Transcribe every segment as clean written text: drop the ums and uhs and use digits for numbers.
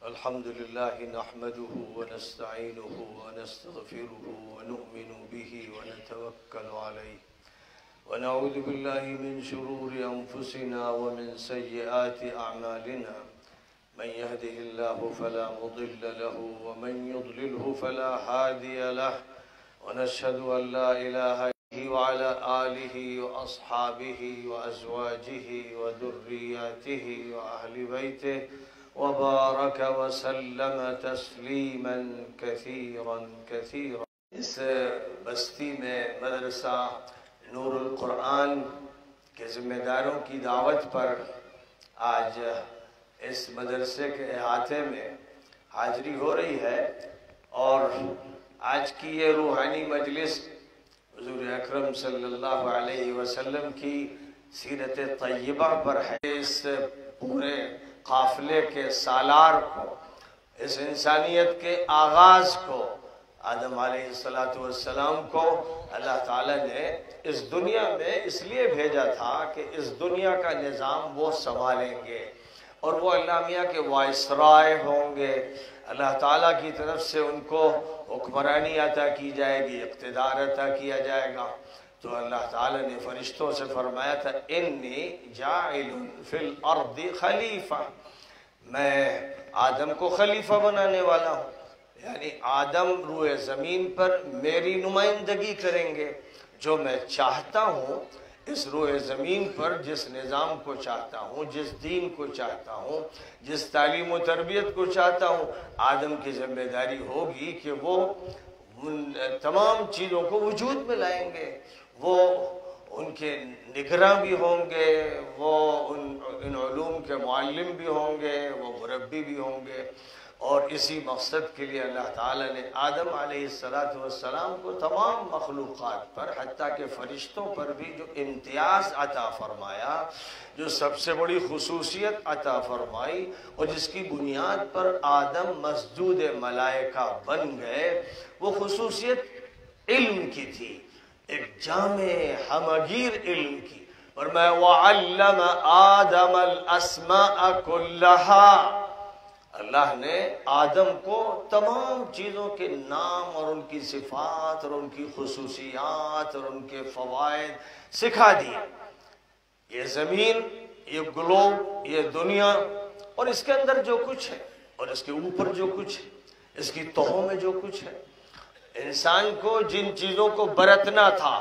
الحمد لله نحمده ونستعينه ونستغفره ونؤمن به ونتوكل عليه ونعوذ بالله من شرور أنفسنا ومن سيئات أعمالنا من يهده الله فلا مضل له ومن يضلله فلا هادي له ونشهد أن لا إله إلا الله وعلى آله وأصحابه وأزواجه وذرياته وأهل بيته وبارك وسلم تسلیما کثیرا کثیرا۔ اس بستی میں مدرسہ نور القرآن کے ذمہ داروں کی دعوت پر آج اس مدرسے کے احاطے میں حاضری ہو رہی ہے، اور آج کی یہ روحانی مجلس حضور اکرم صلی اللہ علیہ وسلم کی سیرت طیبہ پر ہے۔ اس پورے قافلے کے سالار کو، اس انسانیت کے آغاز کو، آدم علیہ السلام کو اللہ تعالیٰ نے اس دنیا میں اس لیے بھیجا تھا کہ اس دنیا کا نظام وہ سنبھالیں گے، اور وہ اللہ میاں کے وائسرائے ہوں گے۔ اللہ تعالیٰ کی طرف سے ان کو حکمرانی عطا کی جائے گی، اقتدار عطا کیا جائے گا۔ تو اللہ تعالیٰ نے فرشتوں سے فرمایا تھا انی جاعل فی الارض خلیفہ، میں آدم کو خلیفہ بنانے والا ہوں، یعنی آدم روئے زمین پر میری نمائندگی کریں گے۔ جو میں چاہتا ہوں اس روئے زمین پر، جس نظام کو چاہتا ہوں، جس دین کو چاہتا ہوں، جس تعلیم و تربیت کو چاہتا ہوں، آدم کی ذمہ داری ہوگی کہ وہ تمام چیزوں کو وجود میں لائیں گے، وہ ان کے نگراں بھی ہوں گے، وہ ان علوم کے معلم بھی ہوں گے، وہ مربی بھی ہوں گے۔ اور اسی مقصد کے لیے اللہ تعالیٰ نے آدم علیہ السلام کو تمام مخلوقات پر، حتیٰ کہ فرشتوں پر بھی جو امتیاز عطا فرمایا، جو سب سے بڑی خصوصیت عطا فرمائی، اور جس کی بنیاد پر آدم مسجود ملائکہ بن گئے، وہ خصوصیت علم کی تھی، ایک جامع ہمگیر علم کی۔ فرمایا وَعَلَّمَ آدَمَ الْأَسْمَاءَ كُلَّهَا، اللہ نے آدم کو تمام چیزوں کے نام اور ان کی صفات اور ان کی خصوصیات اور ان کے فوائد سکھا دیے۔ یہ زمین، یہ گلوب، یہ دنیا، اور اس کے اندر جو کچھ ہے، اور اس کے اوپر جو کچھ ہے، اس کی تہوں میں جو کچھ ہے، انسان کو جن چیزوں کو برتنا تھا،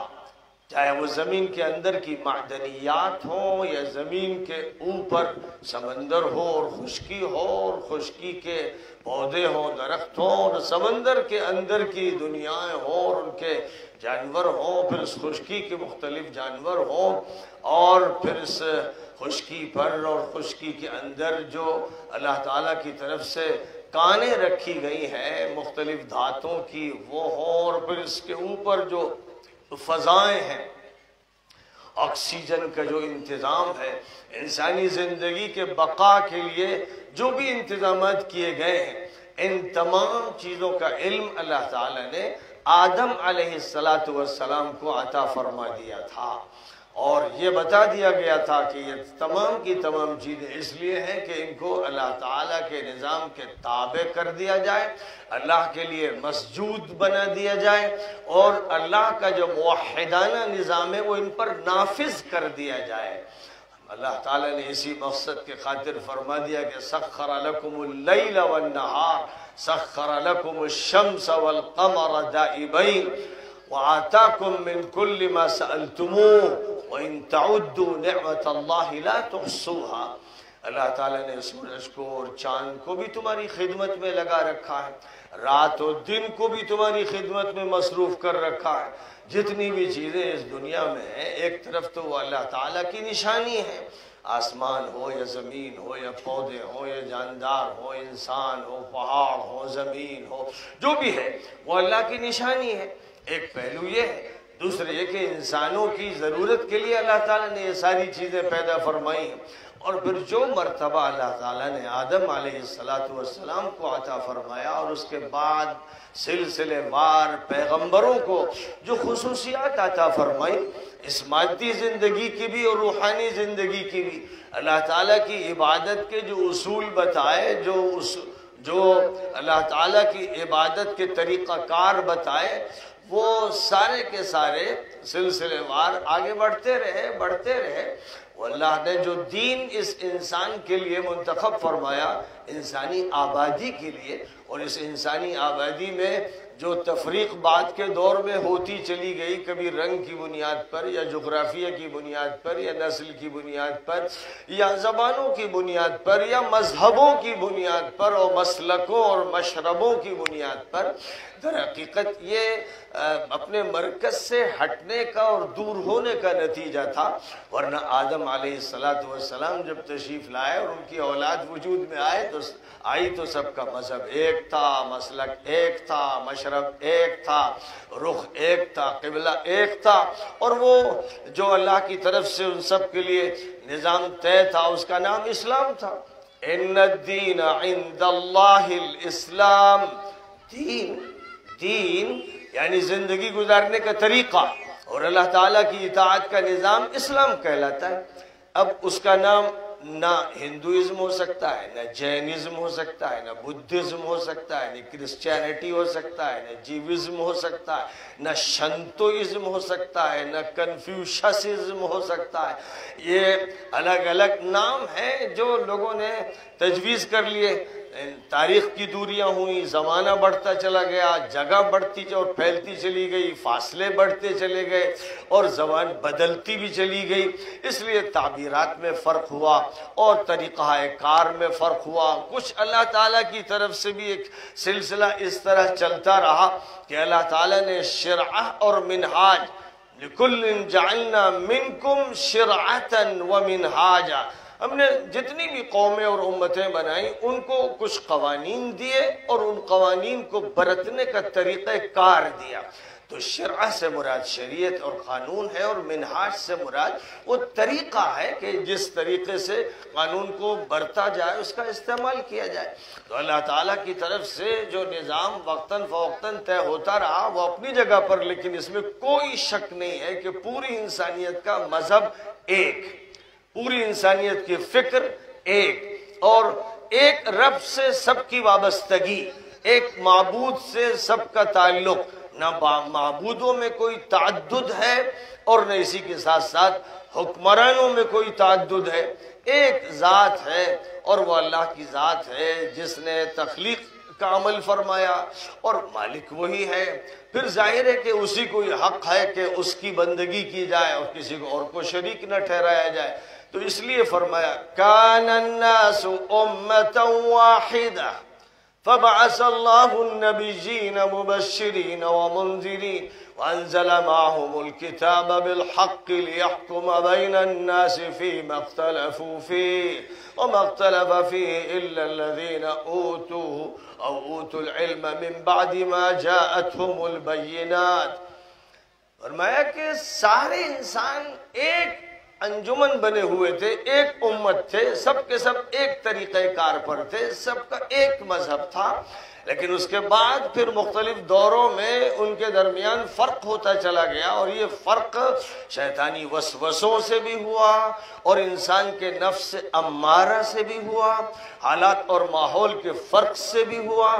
چاہے وہ زمین کے اندر کی معدنیات ہوں یا زمین کے اوپر سمندر ہو اور خشکی ہو، اور خشکی کے پودے ہوں، درخت ہوں، اور سمندر کے اندر کی دنیایں ہوں اور ان کے جانور ہوں، پھر اس خشکی کے مختلف جانور ہوں، اور پھر اس خشکی پر اور خشکی کے اندر جو اللہ تعالیٰ کی طرف سے کانیں رکھی گئی ہیں مختلف دھاتوں کی وہ ہوں، اور پھر اس کے اوپر جو فضائیں ہیں، آکسیجن کا جو انتظام ہے، انسانی زندگی کے بقا کے لیے جو بھی انتظامات کیے گئے ہیں، ان تمام چیزوں کا علم اللہ تعالیٰ نے آدم علیہ السلام کو عطا فرما دیا تھا، اور یہ بتا دیا گیا تھا کہ یہ تمام کی تمام چیزیں اس لیے ہیں کہ ان کو اللہ تعالیٰ کے نظام کے تابع کر دیا جائے، اللہ کے لیے مسجود بنا دیا جائے، اور اللہ کا جو موحدانہ نظام ہے وہ ان پر نافذ کر دیا جائے۔ اللہ تعالیٰ نے اسی مقصد کے خاطر فرما دیا کہ سخر لکم اللیل والنہار، سخر لکم الشمس والقمر دائبین، وآتاکم من کل ما سألتموه وَإِن تَعُدُّوا نِعْمَةَ اللَّهِ لَا تُحْصُوهَا۔ اللہ تعالیٰ نے سورج کو اور چاند کو بھی تمہاری خدمت میں لگا رکھا ہے، رات و دن کو بھی تمہاری خدمت میں مصروف کر رکھا ہے۔ جتنی بھی چیزیں اس دنیا میں ہیں، ایک طرف تو وہ اللہ تعالیٰ کی نشانی ہے، آسمان ہو یا زمین ہو یا پودے ہو یا جاندار ہو، انسان ہو، پہاڑ ہو، زمین ہو، جو بھی ہے وہ اللہ کی نشانی ہے۔ ایک پہلو یہ ہے، دوسرے یہ کہ انسانوں کی ضرورت کے لیے اللہ تعالیٰ نے یہ ساری چیزیں پیدا فرمائی ہیں، اور پھر جو مرتبہ اللہ تعالیٰ نے آدم علیہ السلام کو عطا فرمایا، اور اس کے بعد سلسلے وار پیغمبروں کو جو خصوصیات عطا فرمائی، اس مادی زندگی کی بھی اور روحانی زندگی کی بھی، اللہ تعالیٰ کی عبادت کے جو اصول بتائے، جو اللہ تعالیٰ کی عبادت کے طریقہ کار بتائے وہ سارے کے سارے سلسلے وار آگے بڑھتے رہے. اللہ نے جو دین اس انسان کے لیے منتخب فرمایا انسانی آبادی کے لیے، اور اس انسانی آبادی میں جو تفریق بعد کے دور میں ہوتی چلی گئی، کبھی رنگ کی بنیاد پر یا جغرافیہ کی بنیاد پر یا نسل کی بنیاد پر یا زبانوں کی بنیاد پر یا مذہبوں کی بنیاد پر اور مسلکوں اور مشربوں کی بنیاد پر، در حقیقت یہ اپنے مرکز سے ہٹنے کا اور دور ہونے کا نتیجہ تھا. ورنہ آدم علیہ السلام جب تشریف لائے اور ان کی اولاد وجود میں آئی تو سب کا مذہب ایک تھا، مسلک ایک تھا، مشرب ایک تھا، رخ ایک تھا، قبلہ ایک تھا، اور وہ جو اللہ کی طرف سے ان سب کے لیے نظام طے تھا اس کا نام اسلام تھا. ان الدین عند اللہ الاسلام. دین یعنی زندگی گزارنے کا طریقہ اور اللہ تعالیٰ کی اطاعت کا نظام اسلام کہلاتا ہے. اب اس کا نام نہ ہندوازم ہو سکتا ہے، نہ جینزم ہو سکتا ہے، نہ بدھزم ہو سکتا ہے، نہ کرسچینٹی ہو سکتا ہے، نہ جیوزم ہو سکتا ہے، نہ شنتوازم ہو سکتا ہے، نہ کنفیوشسزم ہو سکتا ہے. یہ الگ الگ نام ہیں جو لوگوں نے تجویز کر لیے. تاریخ کی دوریاں ہوئیں، زمانہ بڑھتا چلا گیا، جگہ بڑھتی اور پھیلتی چلی گئی، فاصلے بڑھتے چلے گئے اور زبان بدلتی بھی چلی گئی. اس لیے تعبیرات میں فرق ہوا اور طریقہ کار میں فرق ہوا. کچھ اللہ تعالیٰ کی طرف سے بھی ایک سلسلہ اس طرح چلتا رہا کہ اللہ تعالیٰ نے شرعہ اور منہاج، لِكُلٍّ جَعَلْنَا مِنْكُمْ شِرْعَةً وَمِنْهَاجًا، ہم نے جتنی بھی قومیں اور امتیں بنائیں ان کو کچھ قوانین دیے اور ان قوانین کو برتنے کا طریقہ کار دیا. تو شرع سے مراد شریعت اور قانون ہے، اور منہاج سے مراد وہ طریقہ ہے کہ جس طریقے سے قانون کو برتا جائے، اس کا استعمال کیا جائے. تو اللہ تعالیٰ کی طرف سے جو نظام وقتاً فوقتاً طے ہوتا رہا وہ اپنی جگہ پر، لیکن اس میں کوئی شک نہیں ہے کہ پوری انسانیت کا مذہب ایک، پوری انسانیت کی فکر ایک، اور ایک رب سے سب کی وابستگی، ایک معبود سے سب کا تعلق. نہ معبودوں میں کوئی تعدد ہے اور نہ اسی کے ساتھ ساتھ حکمرانوں میں کوئی تعدد ہے. ایک ذات ہے اور وہ اللہ کی ذات ہے جس نے تخلیق کا عمل فرمایا اور مالک وہی ہے. پھر ظاہر ہے کہ اسی کو حق ہے کہ اس کی بندگی کی جائے اور کسی کو اور کو شریک نہ ٹھہرایا جائے. تو اس لیے فرمایا کان الناس امة واحدة فبعث الله النبيين مبشرين ومنذرين وأنزل معهم الكتاب بالحق ليحكم بين الناس فيما اختلفوا فيه وما اختلف فيه إلا الذين أوتوا العلم من بعد ما جاءتهم البينات. فرمایا کہ سارے انسان ایک انجمن بنے ہوئے تھے، ایک امت تھے، سب کے سب ایک طریقہ کار پر تھے، سب کا ایک مذہب تھا. لیکن اس کے بعد پھر مختلف دوروں میں ان کے درمیان فرق ہوتا چلا گیا، اور یہ فرق شیطانی وسوسوں سے بھی ہوا اور انسان کے نفس امارہ سے بھی ہوا، حالات اور ماحول کے فرق سے بھی ہوا.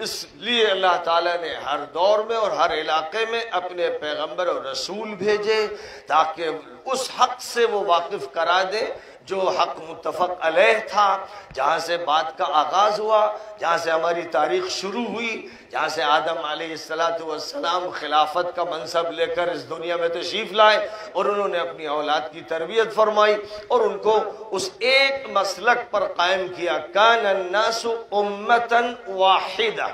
اس لیے اللہ تعالیٰ نے ہر دور میں اور ہر علاقے میں اپنے پیغمبر اور رسول بھیجے تاکہ اس حق سے وہ واقف کرا دے جو حق متفق علیہ تھا، جہاں سے بات کا آغاز ہوا، جہاں سے ہماری تاریخ شروع ہوئی، جہاں سے آدم علیہ السلام خلافت کا منصب لے کر اس دنیا میں تشریف لائے اور انہوں نے اپنی اولاد کی تربیت فرمائی اور ان کو اس ایک مسلک پر قائم کیا. کان الناس امة واحدہ.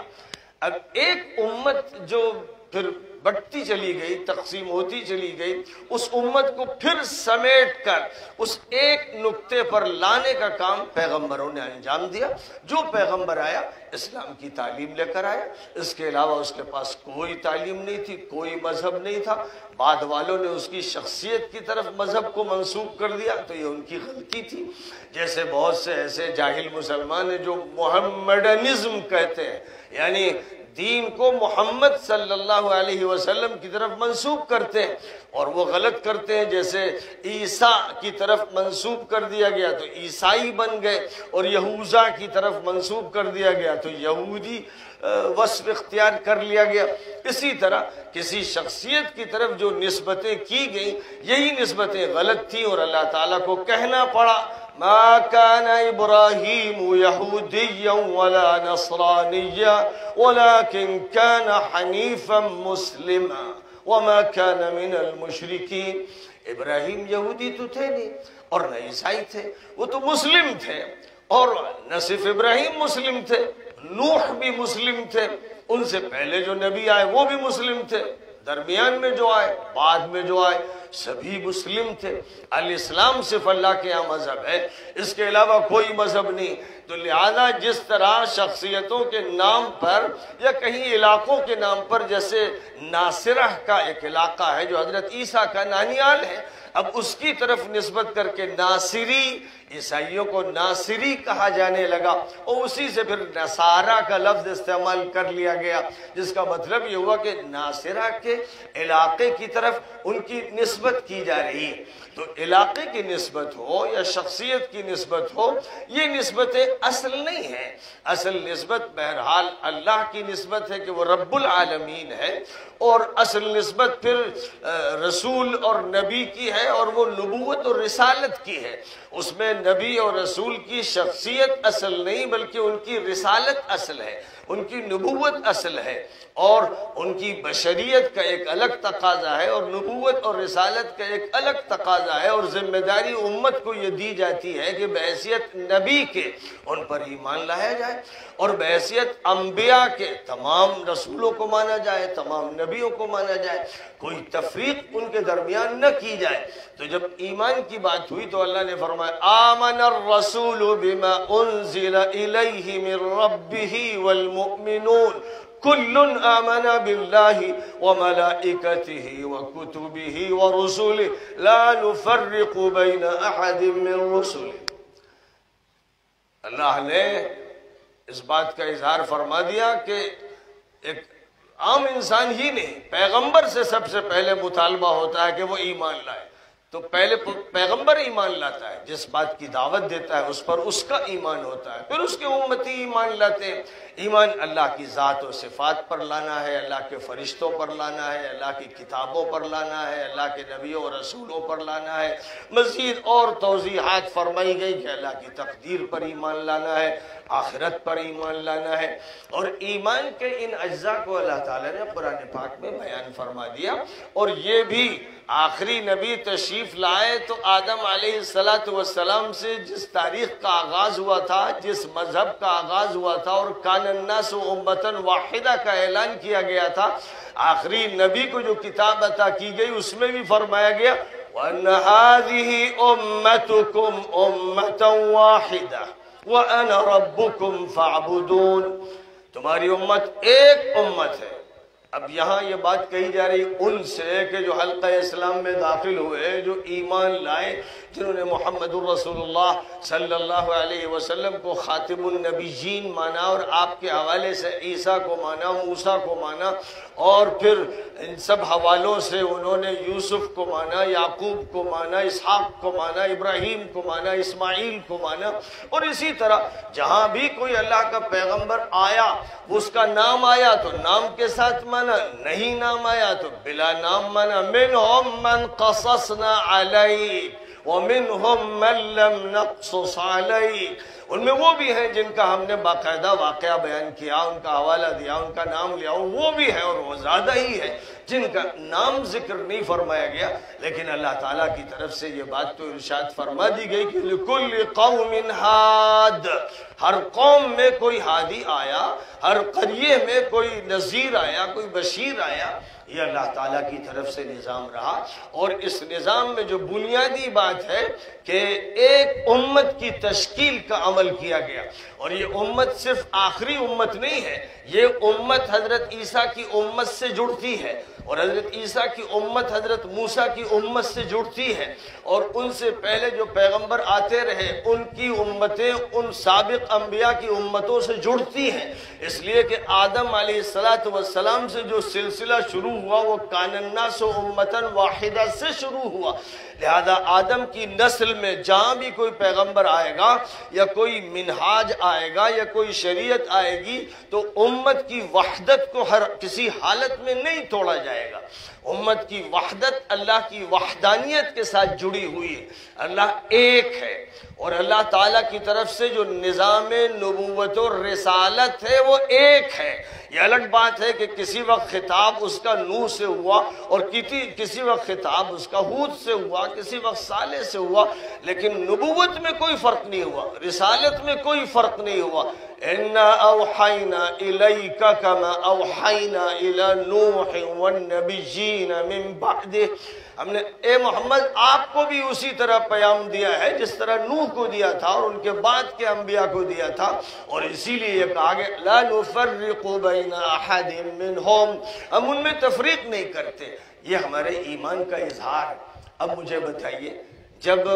اب ایک امت جو پھر بڑھتی چلی گئی، تقسیم ہوتی چلی گئی، اس امت کو پھر سمیٹ کر اس ایک نقطے پر لانے کا کام پیغمبروں نے انجام دیا. جو پیغمبر آیا اسلام کی تعلیم لے کر آیا، اس کے علاوہ اس کے پاس کوئی تعلیم نہیں تھی، کوئی مذہب نہیں تھا. بعد والوں نے اس کی شخصیت کی طرف مذہب کو منسوب کر دیا تو یہ ان کی غلطی تھی. جیسے بہت سے ایسے جاہل مسلمان ہیں جو محمڈنزم کہتے ہیں، یعنی دین کو محمد صلی اللہ علیہ وسلم کی طرف منسوب کرتے ہیں اور وہ غلط کرتے ہیں، جیسے عیسیٰ کی طرف منسوب کر دیا گیا تو عیسائی بن گئے، اور یہوذا کی طرف منسوب کر دیا گیا تو یہودی وصف اختیار کر لیا گیا۔ اسی طرح کسی شخصیت کی طرف جو نسبتیں کی گئیں یہی نسبتیں غلط تھیں، اور اللہ تعالیٰ کو کہنا پڑا ما كان إبراهيم يهوديا ولا نصرانيا ولكن كان حنيفا مسلما وما كان من المشركين۔ ابراہیم یہودی تو تھے نہیں اور نہ عیسائی تھے، وہ تو مسلم تھے، اور نہ صرف ابراہیم مسلم تھے، نوح بھی مسلم تھے، ان سے پہلے جو نبی آئے وہ بھی مسلم تھے، درمیان میں جو آئے، بعد میں جو آئے، سبھی مسلم تھے۔ الاسلام صرف اللہ کے یہاں مذہب ہے، اس کے علاوہ کوئی مذہب نہیں۔ تو لہذا جس طرح شخصیتوں کے نام پر یا کہیں علاقوں کے نام پر، جیسے ناصرہ کا ایک علاقہ ہے جو حضرت عیسیٰ کا نانیال ہے، اب اس کی طرف نسبت کر کے ناصری، عیسائیوں کو ناصری کہا جانے لگا، اور اسی سے پھر نصارہ کا لفظ استعمال کر لیا گیا، جس کا مطلب یہ ہوا کہ ناصرہ کے علاقے کی طرف ان کی نسبت کی جا رہی ہے۔ تو علاقے کی نسبت ہو یا شخصیت کی نسبت ہو، یہ نسبتیں اصل نہیں ہیں۔ اصل نسبت بہرحال اللہ کی نسبت ہے کہ وہ رب العالمین ہے، اور اصل نسبت پھر رسول اور نبی کی ہے، اور وہ نبوت اور رسالت کی ہے۔ اس میں نبی اور رسول کی شخصیت اصل نہیں بلکہ ان کی رسالت اصل ہے، ان کی نبوت اصل ہے، اور ان کی بشریت کا ایک الگ تقاضا ہے، اور نبوت اور رسالت کا ایک الگ تقاضا ہے، اور ذمہ داری امت کو یہ دی جاتی ہے کہ بحیثیت نبی کے ان پر ایمان لایا جائے، اور بحیثیت انبیاء کے تمام رسولوں کو مانا جائے، تمام نبیوں کو مانا جائے، کوئی تفریق ان کے درمیان نہ کی جائے۔ تو جب ایمان کی بات ہوئی تو اللہ نے فرمایا آمن الرسول بما انزل الیہ من ربہ والمؤمنون كل آمن بالله وملائكته وكتبه ورسله لا نفرق بين أحد من رسله۔ اللہ نے اس بات کا اظہار فرما دیا کہ ایک عام انسان ہی نہیں، پیغمبر سے سب سے پہلے مطالبہ ہوتا ہے کہ وہ ایمان لائے۔ تو پہلے پیغمبر ایمان لاتا ہے، جس بات کی دعوت دیتا ہے اس پر اس کا ایمان ہوتا ہے، پھر اس کے امتی ایمان لاتے ہیں۔ ایمان اللہ کی ذات و صفات پر لانا ہے، اللہ کے فرشتوں پر لانا ہے، اللہ کی کتابوں پر لانا ہے، اللہ کے نبیوں اور رسولوں پر لانا ہے۔ مزید اور توضیحات فرمائی گئی کہ اللہ کی تقدیر پر ایمان لانا ہے، آخرت پر ایمان لانا ہے، اور ایمان کے ان اجزاء کو اللہ تعالیٰ نے قرآن پاک میں بیان فرما دیا۔ اور یہ بھی آخری نبی تشریف لائے تو آدم علیہ السلام سے جس تاریخ کا آغاز ہوا تھا، جس مذہب کا آغاز ہوا تھا، اور کان الناس امۃ واحدہ کا اعلان کیا گیا تھا، آخری نبی کو جو کتاب عطا کی گئی اس میں بھی فرمایا گیا وَأَنَّ هَذِهِ أُمَّتُكُمْ أُمَّةً وَاحِدَةً وَأَنَا رَبُّكُمْ فَاعْبُدُونَ۔ تمہاری امت ایک امت ہے۔ اب یہاں یہ بات کہی جا رہی ان سے کہ جو حلقہ اسلام میں داخل ہوئے، جو ایمان لائے، جنہوں نے محمد الرسول اللہ صلی اللہ علیہ وسلم کو خاتم النبیین مانا، اور آپ کے حوالے سے عیسیٰ کو مانا، موسیٰ کو مانا، اور پھر ان سب حوالوں سے انہوں نے یوسف کو مانا، یعقوب کو مانا، اسحاق کو مانا، ابراہیم کو مانا، اسماعیل کو مانا، اور اسی طرح جہاں بھی کوئی اللہ کا پیغمبر آیا اس کا نام آیا تو نام کے ساتھ مانا، نہیں نام آیا تو بلا نام مانا۔ منہم من قصصنا علیک ومنہم من لم نقصص علیک۔ ان میں وہ بھی ہیں جن کا ہم نے باقاعدہ واقعہ بیان کیا، ان کا حوالہ دیا، ان کا نام لیا، اور وہ بھی ہیں، اور وہ زیادہ ہی ہے جن کا نام ذکر نہیں فرمایا گیا۔ لیکن اللہ تعالیٰ کی طرف سے یہ بات تو ارشاد فرما دی گئی کہ لِكُلِّ قَوْمٍ ہاد، ہر قوم میں کوئی ہادی آیا، ہر قریے میں کوئی نذیر آیا، کوئی بشیر آیا۔ یہ اللہ تعالیٰ کی طرف سے نظام رہا، اور اس نظام میں جو بنیادی بات ہے کہ ایک امت کی تشکیل کا عمل عمل کیا گیا. اور یہ امت صرف آخری امت نہیں ہے، یہ امت حضرت عیسیٰ کی امت سے جڑتی ہے، اور حضرت عیسیٰ کی امت حضرت موسیٰ کی امت سے جڑتی ہے، اور ان سے پہلے جو پیغمبر آتے رہے ان کی امتیں ان سابق انبیاء کی امتوں سے جڑتی ہیں. اس لیے کہ آدم علیہ السلام سے جو سلسلہ شروع ہوا وہ کان الناس امتاً واحدہ سے شروع ہوا. لہذا آدم کی نسل میں جہاں بھی کوئی پیغمبر آئے گا یا کوئی منہاج آئے گا یا کوئی شریعت آئے گی تو امت کی وحدت کو ہر کسی حالت میں نہیں توڑا جائے گا. امت کی وحدت اللہ کی وحدانیت کے ساتھ جڑی ہوئی ہے. اللہ ایک ہے، اور اللہ تعالیٰ کی طرف سے جو نظام نبوت و رسالت ہے وہ ایک ہے. یہ الگ بات ہے کہ کسی وقت خطاب اس کا نوح سے ہوا اور کسی وقت خطاب اس کا ہود سے ہوا، کسی وقت صالح سے ہوا، لیکن نبوت میں کوئی فرق نہیں ہوا، رسالت میں کوئی فرق نہیں ہوا. اِنَّا أَوْحَيْنَا إِلَيْكَ كَمَا أَوْحَيْنَا إِلَى نُوحٍ وَالنَّبِيِّينَ مِن بَعْدِهِ، ہم نے اے محمد آپ کو بھی اسی طرح پیام دیا ہے جس طرح نوح کو دیا تھا اور ان کے بعد کے انبیاء کو دیا تھا. اور اسی لیے یہ کہا گیا لَا نُفَرِّقُ بَيْنَ أَحَدٍ مِّنْهُمْ، ہم ان میں تفریق نہیں کرتے. یہ ہمارے ایمان کا اظہار ہے. اب مجھے بتائیے، جب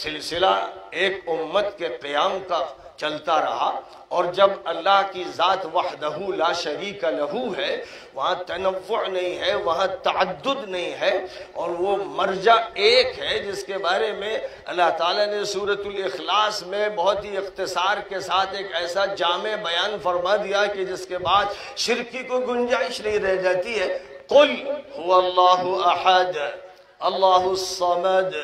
سلسلہ ایک امت کے قیام کا چلتا رہا اور جب اللہ کی ذات وحدہ لا شریک لہو ہے، وہاں تنوع نہیں ہے، وہاں تعدد نہیں ہے، اور وہ مرجع ایک ہے جس کے بارے میں اللہ تعالیٰ نے سورۃ الاخلاص میں بہت ہی اختصار کے ساتھ ایک ایسا جامع بیان فرما دیا کہ جس کے بعد شرک کی کوئی گنجائش نہیں رہ جاتی ہے. قل هو اللہ احد اللہ الصمد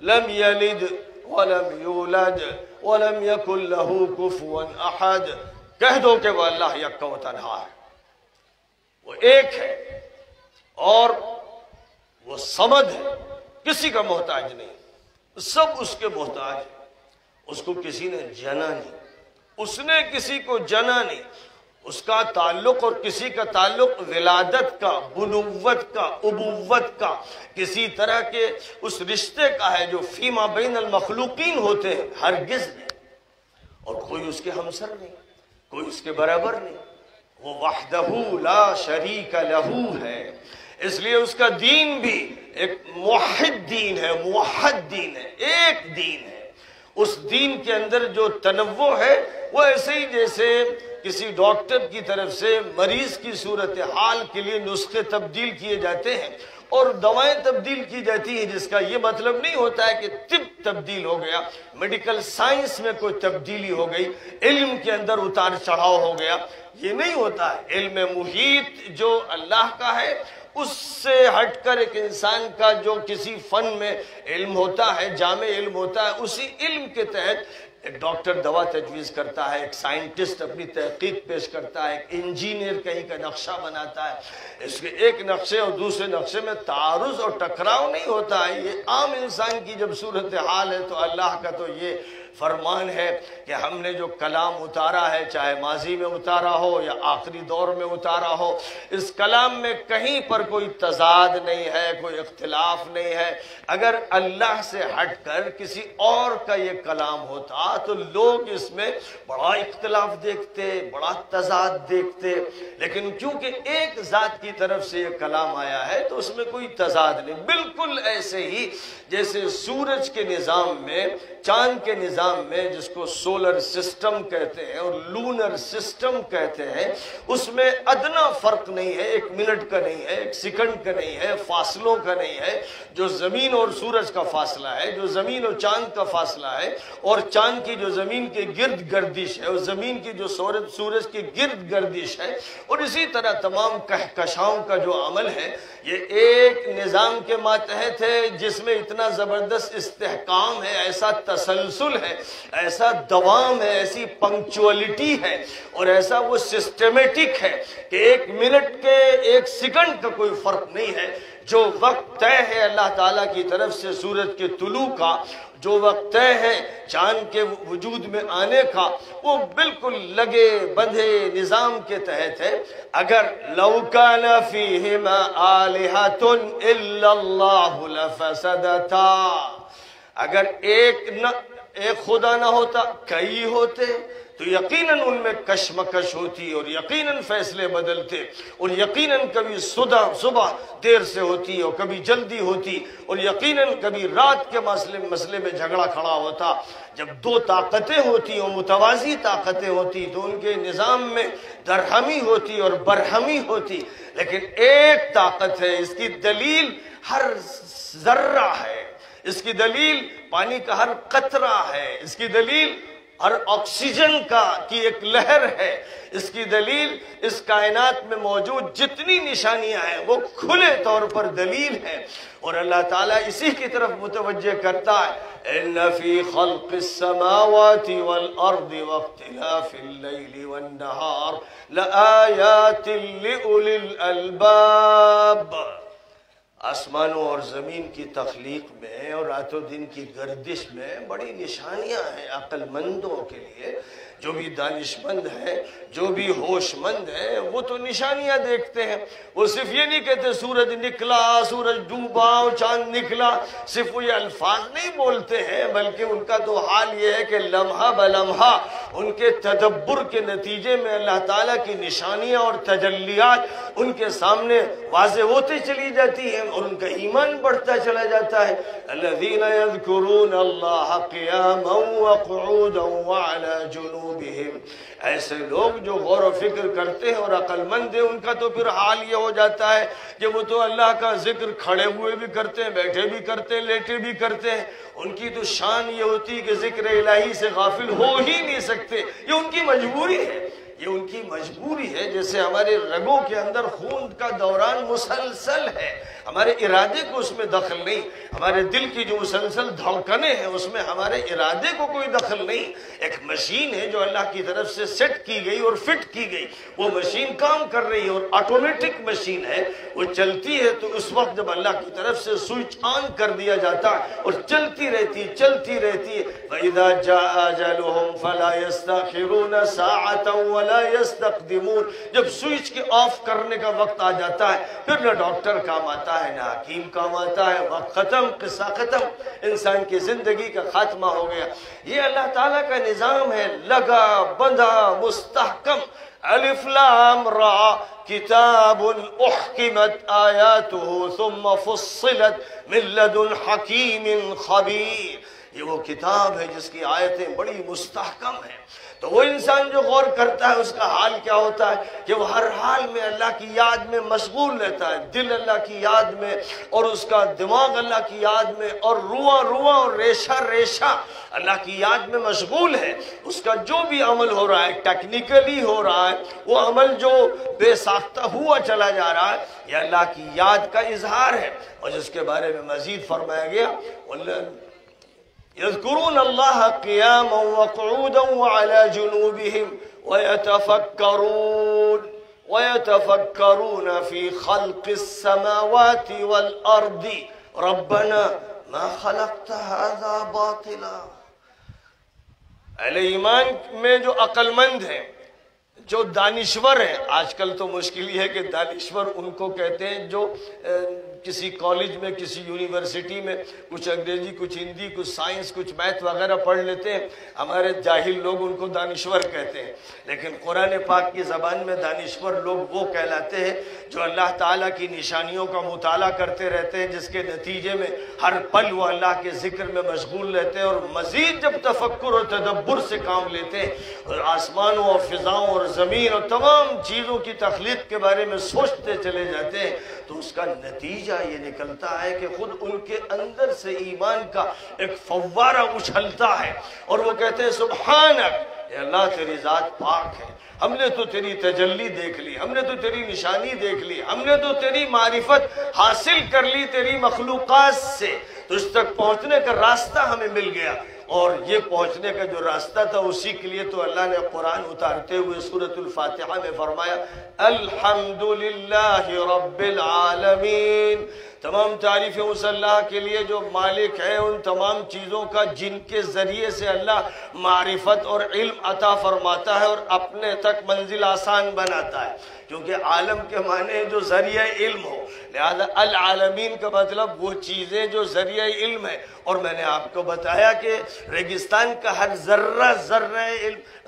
لم یلد ولم یولد وَلَمْ يَكُنْ لَهُ كُفُوًا أَحَدٌ، کہہ دو کہ وہ اللہ یکا و تنہا ہے، وہ ایک ہے اور وہ صمد ہے، کسی کا محتاج نہیں، سب اس کے محتاج ہیں. اس کو کسی نے جنا نہیں، اس نے کسی کو جنا نہیں. اس کا تعلق اور کسی کا تعلق ولادت کا، بنوت کا، ابوت کا، کسی طرح کے اس رشتے کا ہے جو فیما بین المخلوقین ہوتے ہیں، ہرگز نہیں. اور کوئی اس کے ہمسر نہیں، کوئی اس کے برابر نہیں. وہ وحدہ لا شریک لہو ہے. اس لیے اس کا دین بھی ایک موحد دین ہے، موحد دین ہے، ایک دین ہے. اس دین کے اندر جو تنوع ہے وہ ایسے ہی جیسے کسی ڈاکٹر کی طرف سے مریض کی صورتحال کے لیے نسخے تبدیل کیے جاتے ہیں اور دوائیں تبدیل کی جاتی ہیں، جس کا یہ مطلب نہیں ہوتا ہے کہ طب تبدیل ہو گیا، میڈیکل سائنس میں کوئی تبدیلی ہو گئی، علم کے اندر اتار چڑھاؤ ہو گیا. یہ نہیں ہوتا ہے. علم محیط جو اللہ کا ہے اس سے ہٹ کر ایک انسان کا جو کسی فن میں علم ہوتا ہے، جامع علم ہوتا ہے، اسی علم کے تحت ایک ڈاکٹر دوا تجویز کرتا ہے، ایک سائنٹسٹ اپنی تحقیق پیش کرتا ہے، ایک انجینئر کہیں کا نقشہ بناتا ہے. اس کے ایک نقشے اور دوسرے نقشے میں تعارض اور ٹکراؤ نہیں ہوتا ہے. یہ عام انسان کی جب صورتحال ہے تو اللہ کا تو یہ فرمان ہے کہ ہم نے جو کلام اتارا ہے، چاہے ماضی میں اتارا ہو یا آخری دور میں اتارا ہو، اس کلام میں کہیں پر کوئی تضاد نہیں ہے، کوئی اختلاف نہیں ہے. اگر اللہ سے ہٹ کر کسی اور کا یہ کلام ہوتا تو لوگ اس میں بڑا اختلاف دیکھتے، بڑا تضاد دیکھتے، لیکن کیونکہ ایک ذات کی طرف سے یہ کلام آیا ہے تو اس میں کوئی تضاد نہیں. بالکل ایسے ہی جیسے سورج کے نظام میں، چاند کے نظام میں، جس کو سولر سسٹم کہتے ہیں اور لونر سسٹم کہتے ہیں، اس میں ادنا فرق نہیں ہے، ایک منٹ کا نہیں ہے، ایک سیکنڈ کا نہیں ہے، فاصلوں کا نہیں ہے. جو زمین اور سورج کا فاصلہ ہے، جو زمین اور چاند کا فاصلہ ہے، اور چاند کی جو زمین کے گرد گردش ہے اور زمین کی جو سورج کی گرد گردش ہے، اور اسی طرح تمام کہکشاؤں کا جو عمل ہے، یہ ایک نظام کے ماتحت ہے جس میں اتنا زبردست استحکام ہے، ایسا تسلسل ہے، ایسا دوام ہے، ایسی پنکچولیٹی ہے اور ایسا وہ سسٹمیٹک ہے کہ ایک منٹ کے ایک سیکنڈ کا کوئی فرق نہیں ہے. جو وقت طے ہے اللہ تعالیٰ کی طرف سے سورج کے طلوع کا، جو وقت طے ہے چاند کے وجود میں آنے کا، وہ بالکل لگے بندھے نظام کے تحت ہے. اگر لو کان فیہما آلہۃ الا اللہ لفسدتا، اگر ایک خدا نہ ہوتا کئی ہوتے تو یقیناً ان میں کشمکش ہوتی اور یقیناً فیصلے بدلتے اور یقیناً کبھی صبح دیر سے ہوتی اور کبھی جلدی ہوتی اور یقیناً کبھی رات کے مسئلے میں جھگڑا کھڑا ہوتا۔ جب دو طاقتیں ہوتی اور متوازی طاقتیں ہوتی تو ان کے نظام میں درہمی ہوتی اور برہمی ہوتی، لیکن ایک طاقت ہے، اس کی دلیل ہر ذرہ ہے، اس کی دلیل پانی کا ہر قطرہ ہے، اس کی دلیل ہر آکسیجن کی ایک لہر ہے، اس کی دلیل اس کائنات میں موجود جتنی نشانیاں ہیں وہ کھلے طور پر دلیل ہے، اور اللہ تعالیٰ اسی کی طرف متوجہ کرتا ہے۔ ان فی خلق السماوات والارض واختلاف اللیل والنہار لآیات لأولی الالباب۔ آسمانوں اور زمین کی تخلیق میں اور رات و دن کی گردش میں بڑی نشانیاں ہیں عقل مندوں کے لیے۔ جو بھی دانش مند ہے، جو بھی ہوش مند ہے، وہ تو نشانیاں دیکھتے ہیں۔ وہ صرف یہ نہیں کہتے سورج نکلا، سورج ڈوبا، چاند نکلا، صرف وہ یہ الفاظ نہیں بولتے ہیں، بلکہ ان کا تو حال یہ ہے کہ لمحہ بلمحہ ان کے تدبر کے نتیجے میں اللہ تعالیٰ کی نشانیاں اور تجلیات ان کے سامنے واضح ہوتی چلی جاتی ہیں اور ان کا ایمان بڑھتا چلا جاتا ہے۔ الذین یذکرون اللہ قیاما وقعودا وعلی جنوبہم، ایسے لوگ جو غور و فکر کرتے ہیں اور عقل مند ہیں، ان کا تو پھر حال یہ ہو جاتا ہے کہ وہ تو اللہ کا ذکر کھڑے ہوئے بھی کرتے ہیں، بیٹھے بھی کرتے ہیں، لیٹے بھی کرتے ہیں۔ ان کی تو شان یہ ہوتی کہ ذکر الہی سے غافل ہو ہی نہیں سکتے، یہ ان کی مجبوری ہے، یہ ان کی مجبوری ہے۔ جیسے ہمارے رگوں کے اندر خون کا دوران مسلسل ہے، ہمارے ارادے کو اس میں دخل نہیں، ہمارے دل کی جو مسلسل دھڑکنیں ہیں اس میں ہمارے ارادے کو کوئی دخل نہیں۔ ایک مشین ہے جو اللہ کی طرف سے سیٹ کی گئی اور فٹ کی گئی، وہ مشین کام کر رہی ہے اور آٹومیٹک مشین ہے، وہ چلتی ہے تو اس وقت جب اللہ کی طرف سے سوئچ آن کر دیا جاتا ہے اور چلتی رہتی ہے وَإِذَا جَاءَ أَجَلُهُمْ فَلَا يَسْتَأْخِرُونَ سَاعَةً وَلَا يَسْتَقْدِمُونَ۔ جب سوئچ کے آف کرنے کا وقت آ جاتا ہے پھر نہ ڈاکٹر کام آتا ہے، نہ حکیم کام آتا ہے، وقت ختم، قصہ ختم، انسان کی زندگی کا خاتمہ ہو گیا۔ یہ اللہ تعالیٰ کا نظام ہے، لگا بندھا مستحکم۔ الف لام را کتاب احکمت آیاتہ ثم فصلت من لدن حکیم خبیر۔ یہ وہ کتاب ہے جس کی آیتیں بڑی مستحکم ہیں۔ تو وہ انسان جو غور کرتا ہے اس کا حال کیا ہوتا ہے کہ وہ ہر حال میں اللہ کی یاد میں مشغول رہتا ہے، دل اللہ کی یاد میں اور اس کا دماغ اللہ کی یاد میں اور رواں اور ریشہ ریشہ اللہ کی یاد میں مشغول ہے۔ اس کا جو بھی عمل ہو رہا ہے ٹیکنیکلی ہو رہا ہے، وہ عمل جو بے ساختہ ہوا چلا جا رہا ہے یہ اللہ کی یاد کا اظہار ہے۔ اور جس کے بارے میں مزید فرمایا گیا يذكرون الله قياما وقعودا وعلى جنوبهم ويتفكرون في خلق السماوات والأرض ربنا ما خلقت هذا باطلا۔ اہل ایمان میں جو عقل مند ہیں، جو دانشور ہیں، آج کل تو مشکل یہ ہے کہ دانشور ان کو کہتے ہیں جو کسی کالج میں، کسی یونیورسٹی میں کچھ انگریزی، کچھ ہندی، کچھ سائنس، کچھ میتھ وغیرہ پڑھ لیتے ہیں، ہمارے جاہل لوگ ان کو دانشور کہتے ہیں۔ لیکن قرآن پاک کی زبان میں دانشور لوگ وہ کہلاتے ہیں جو اللہ تعالیٰ کی نشانیوں کا مطالعہ کرتے رہتے ہیں، جس کے نتیجے میں ہر پل وہ اللہ کے ذکر میں مشغول رہتے ہیں، اور مزید جب تفکر اور تدبر سے کام لیتے ہیں اور آسمانوں اور فضاؤں اور زمین اور تمام چیزوں کی تخلیق کے بارے میں سوچتے چلے جاتے ہیں، تو اس کا نتیجہ یہ نکلتا ہے کہ خود ان کے اندر سے ایمان کا ایک فوارہ اچھلتا ہے اور وہ کہتے ہیں سبحانک، اے اللہ تیری ذات پاک ہے، ہم نے تو تیری تجلی دیکھ لی، ہم نے تو تیری نشانی دیکھ لی، ہم نے تو تیری معرفت حاصل کر لی تیری مخلوقات سے، تجھ تک پہنچنے کا راستہ ہمیں مل گیا۔ اور یہ پہنچنے کا جو راستہ تھا اسی کے لیے تو اللہ نے قرآن اتارتے ہوئے سورۃ الفاتحہ میں فرمایا الحمدللہ رب العالمین، تمام تعریفیں اس اللہ کے لیے جو مالک ہے ان تمام چیزوں کا، جن کے ذریعے سے اللہ معرفت اور علم عطا فرماتا ہے اور اپنے تک منزل آسان بناتا ہے، کیونکہ عالم کے معنی جو ذریعہ علم ہو، لہذا العالمین کا مطلب وہ چیزیں جو ذریعہ علم ہے۔ اور میں نے آپ کو بتایا کہ ریگستان کا ہر ذرہ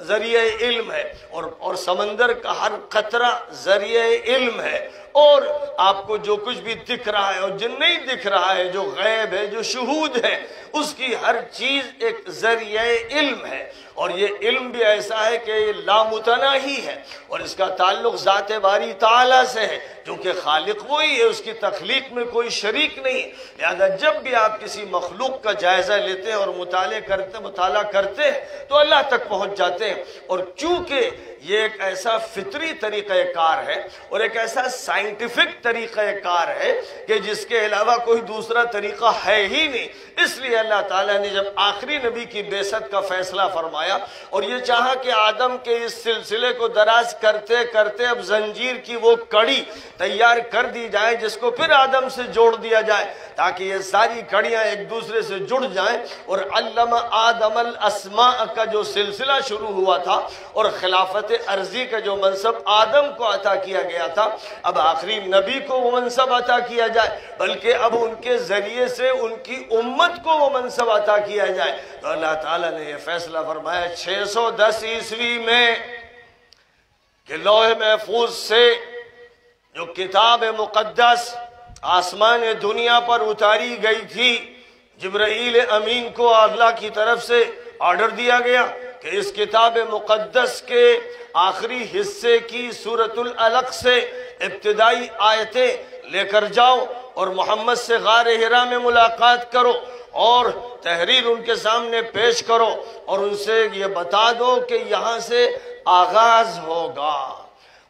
ذریعہ علم ہے، اور سمندر کا ہر قطرہ ذریعہ علم ہے، اور آپ کو جو کچھ بھی دکھ رہا ہے اور جو نہیں دکھ رہا ہے، جو غیب ہے، جو شہود ہے، اس کی ہر چیز ایک ذریعہ علم ہے۔ اور یہ علم بھی ایسا ہے کہ یہ لامتناہی ہے، اور اس کا تعلق ذات باری تعالیٰ سے ہے، کیونکہ خالق وہی ہے، اس کی تخلیق میں کوئی شریک نہیں۔ لہذا جب بھی آپ کسی مخلوق کا جائزہ لیتے ہیں اور مطالعہ کرتے ہیں تو اللہ تک پہنچ جاتے ہیں۔ اور چونکہ یہ ایک ایسا فطری طریقہ کار ہے اور ایک ایسا سائنٹیفک طریقہ کار ہے کہ جس کے علاوہ کوئی دوسرا طریقہ ہے ہی نہیں، اس لیے اللہ تعالیٰ نے جب آخری نبی کی بعثت کا فیصلہ فرمایا اور یہ چاہا کہ آدم کے اس سلسلے کو دراز کرتے کرتے اب زنجیر کی وہ کڑی تیار کر دی جائے جس کو پھر آدم سے جوڑ دیا جائے، تاکہ یہ ساری کڑیاں ایک دوسرے سے جڑ جائیں، اور علم آدم الاسماء کا جو سلسلہ شروع ہوا تھا اور خلافت عرضی کا جو منصب آدم کو عطا کیا گیا تھا، اب آخری نبی کو وہ منصب عطا کیا جائے، بلکہ اب ان کے ذریعے سے ان کی امت کو وہ منصب عطا کیا جائے۔ تو اللہ تعالیٰ نے یہ فیصلہ فرمایا 610 عیسوی میں کہ لوح محفوظ سے جو کتاب مقدس آسمان دنیا پر اتاری گئی تھی، جبرائیل امین کو اللہ کی طرف سے آرڈر دیا گیا کہ اس کتاب مقدس کے آخری حصے کی سورۃ العلق سے ابتدائی آیتیں لے کر جاؤ اور محمد سے غار حرا میں ملاقات کرو اور تحریر ان کے سامنے پیش کرو اور ان سے یہ بتا دو کہ یہاں سے آغاز ہوگا۔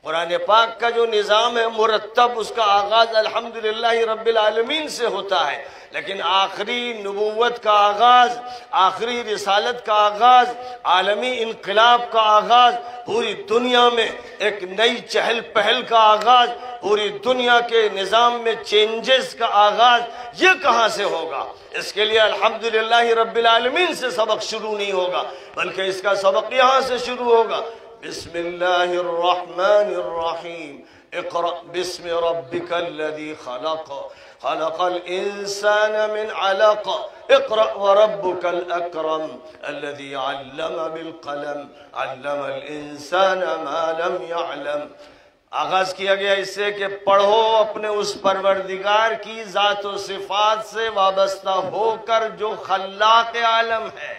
قرآن پاک کا جو نظام ہے مرتب، اس کا آغاز الحمدللہ رب العالمین سے ہوتا ہے، لیکن آخری نبوت کا آغاز، آخری رسالت کا آغاز، عالمی انقلاب کا آغاز، پوری دنیا میں ایک نئی چہل پہل کا آغاز، پوری دنیا کے نظام میں چینجز کا آغاز، یہ کہاں سے ہوگا؟ اس کے لیے الحمدللہ رب العالمین سے سبق شروع نہیں ہوگا، بلکہ اس کا سبق یہاں سے شروع ہوگا۔ بسم اللہ الرحمن الرحیم، اقرأ باسم ربک الذی خلق، خلق الانسان من علق، اقرأ وربک الاکرم الذی علم بالقلم، علم الانسان ما لم يعلم۔ آغاز کیا گیا اس سے کہ پڑھو اپنے اس پروردگار کی ذات و صفات سے وابستہ ہو کر جو خلاق عالم ہے،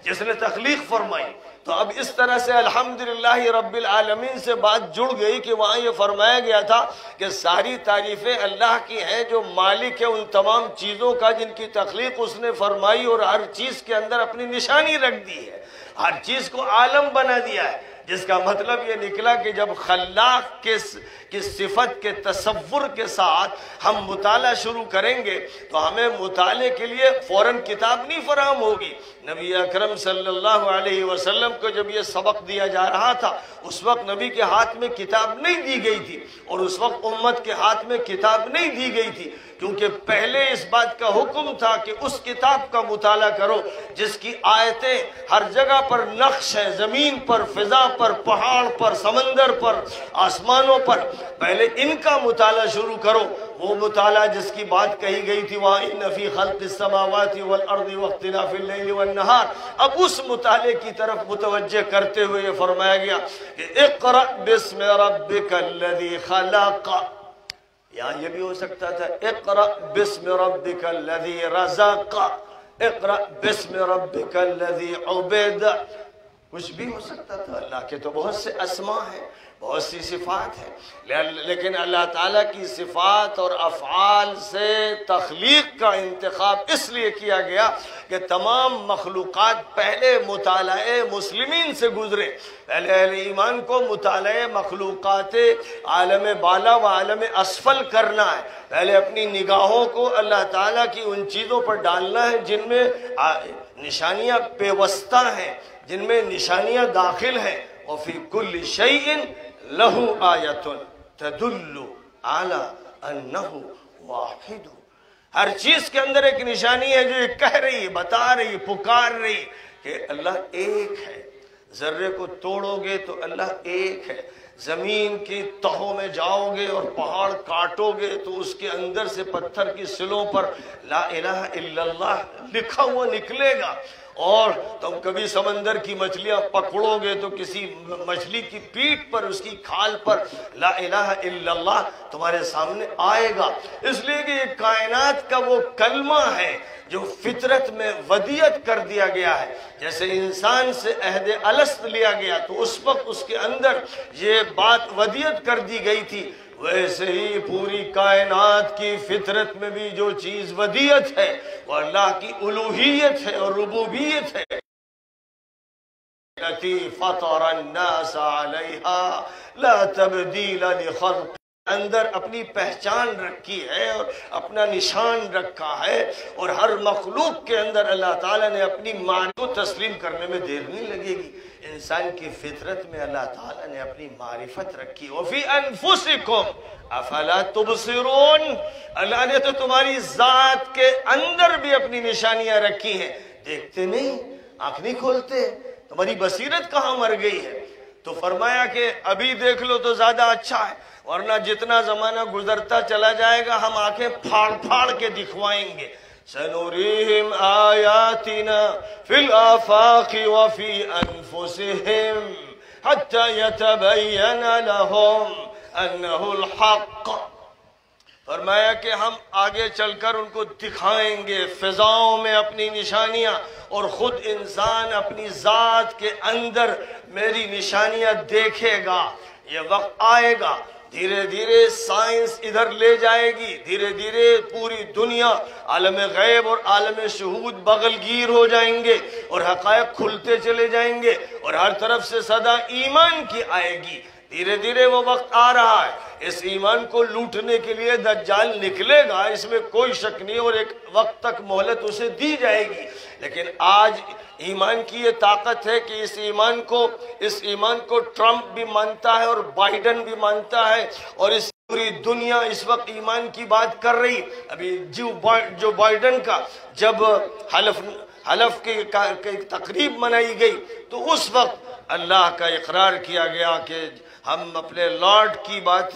جس نے تخلیق فرمائی۔ تو اب اس طرح سے الحمدللہ رب العالمین سے بات جڑ گئی کہ وہاں یہ فرمایا گیا تھا کہ ساری تعریفیں اللہ کی ہیں جو مالک ہے ان تمام چیزوں کا جن کی تخلیق اس نے فرمائی اور ہر چیز کے اندر اپنی نشانی رکھ دی ہے، ہر چیز کو عالم بنا دیا ہے، جس کا مطلب یہ نکلا کہ جب خلاق کی صفت کے تصور کے ساتھ ہم مطالعہ شروع کریں گے تو ہمیں مطالعے کے لیے فوراً کتاب نہیں فراہم ہوگی۔ نبی اکرم صلی اللہ علیہ وسلم کو جب یہ سبق دیا جا رہا تھا اس وقت نبی کے ہاتھ میں کتاب نہیں دی گئی تھی، اور اس وقت امت کے ہاتھ میں کتاب نہیں دی گئی تھی، کیونکہ پہلے اس بات کا حکم تھا کہ اس کتاب کا مطالعہ کرو جس کی آیتیں ہر جگہ پر نقش ہیں، زمین پر، فضا پر، پہاڑ پر، سمندر پر، آسمانوں پر، پہلے ان کا مطالعہ شروع کرو۔ وہ مطالعہ جس کی بات کہی گئی تھی وہاں ان فی خلق السماوات والارض واختلاف اللیل والنہار، اب اس مطالعے کی طرف متوجہ کرتے ہوئے یہ فرمایا گیا کہ اقرأ باسم ربک الذی خلق۔ یہاں یہ بھی ہو سکتا تھا اقرأ باسم ربک الذی رزق، اقرأ باسم ربک الذی عبد، کچھ بھی ہو سکتا تھا۔ اللہ کے تو بہت سے اسماء ہیں، بہت سی صفات ہیں، لیکن اللہ تعالیٰ کی صفات اور افعال سے تخلیق کا انتخاب اس لیے کیا گیا کہ تمام مخلوقات پہلے مطالعہ مسلمین سے گزرے، پہلے اہل ایمان کو مطالعہ مخلوقات عالم بالا و عالم اسفل کرنا ہے، پہلے اپنی نگاہوں کو اللہ تعالیٰ کی ان چیزوں پر ڈالنا ہے جن میں نشانیاں پیوستہ ہیں، جن میں نشانیاں داخل ہیں۔ وفی کل شیء لہ آیۃ تدل علی انہ واحد، ہر چیز کے اندر ایک نشانی ہے جو یہ کہہ رہی، بتا رہی، پکار رہی کہ اللہ ایک ہے۔ ذرے کو توڑو گے تو اللہ ایک ہے، زمین کی تہوں میں جاؤ گے اور پہاڑ کاٹو گے تو اس کے اندر سے پتھر کی سلوں پر لا الہ الا اللہ لکھا ہوا نکلے گا، اور تم کبھی سمندر کی مچھلیاں پکڑو گے تو کسی مچھلی کی پیٹھ پر، اس کی کھال پر لا الہ الا اللہ تمہارے سامنے آئے گا، اس لیے کہ یہ کائنات کا وہ کلمہ ہے جو فطرت میں ودیت کر دیا گیا ہے۔ جیسے انسان سے عہد الست لیا گیا تو اس وقت اس کے اندر یہ بات ودیت کر دی گئی تھی، ویسے ہی پوری کائنات کی فطرت میں بھی جو چیز ودیت ہے وہ اللہ کی الوہیت ہے اور ربوبیت ہے۔ التي فطر الناس عليها لا تبديل لخلق، اندر اپنی پہچان رکھی ہے اور اپنا نشان رکھا ہے، اور ہر مخلوق کے اندر اللہ تعالیٰ نے اپنی معنی کو تسلیم کرنے میں دیر نہیں لگے گی۔ انسان کی فطرت میں اللہ تعالیٰ نے اپنی معرفت رکھی۔ وَفِي أَنفُسِكُمْ أَفَلَا تُبْصِرُونَ، اللہ نے تو تمہاری ذات کے اندر بھی اپنی نشانیاں رکھی ہیں، دیکھتے نہیں، آنکھ نہیں کھولتے، تمہاری بصیرت کہاں مر گئی ہے؟ تو فرمایا کہ ابھی دیکھ لو تو زیادہ اچھا ہے، ورنہ جتنا زمانہ گزرتا چلا جائے گا ہم آنکھیں پھاڑ پھاڑ کے دکھوائیں گے۔ سَنُرِيهِمْ آيَاتِنَا فِي الْآفَاقِ وَفِي أَنفُسِهِمْ حَتَّى يَتَبَيَّنَ لَهُمْ أَنَّهُ الْحَقُّ، فرمایا کہ ہم آگے چل کر ان کو دکھائیں گے فضاؤں میں اپنی نشانیاں، اور خود انسان اپنی ذات کے اندر میری نشانیاں دیکھے گا۔ یہ وقت آئے گا، دھیرے دھیرے سائنس ادھر لے جائے گی، دھیرے دھیرے پوری دنیا عالم غیب اور عالم شہود بغل گیر ہو جائیں گے اور حقائق کھلتے چلے جائیں گے، اور ہر طرف سے صدا ایمان کی آئے گی۔ دھیرے دھیرے وہ وقت آ رہا ہے، اس ایمان کو لوٹنے کے لیے دجال نکلے گا، اس میں کوئی شک نہیں، اور ایک وقت تک مہلت اسے دی جائے گی۔ لیکن آج ایمان کی یہ طاقت ہے کہ اس ایمان کو ٹرمپ بھی مانتا ہے اور بائیڈن بھی مانتا ہے، اور اس پوری دنیا اس وقت ایمان کی بات کر رہی۔ ابھی جو بائیڈن کا جب حلف کی تقریب منائی گئی تو اس وقت اللہ کا اقرار کیا گیا کہ ہم اپنے لارڈ کی بات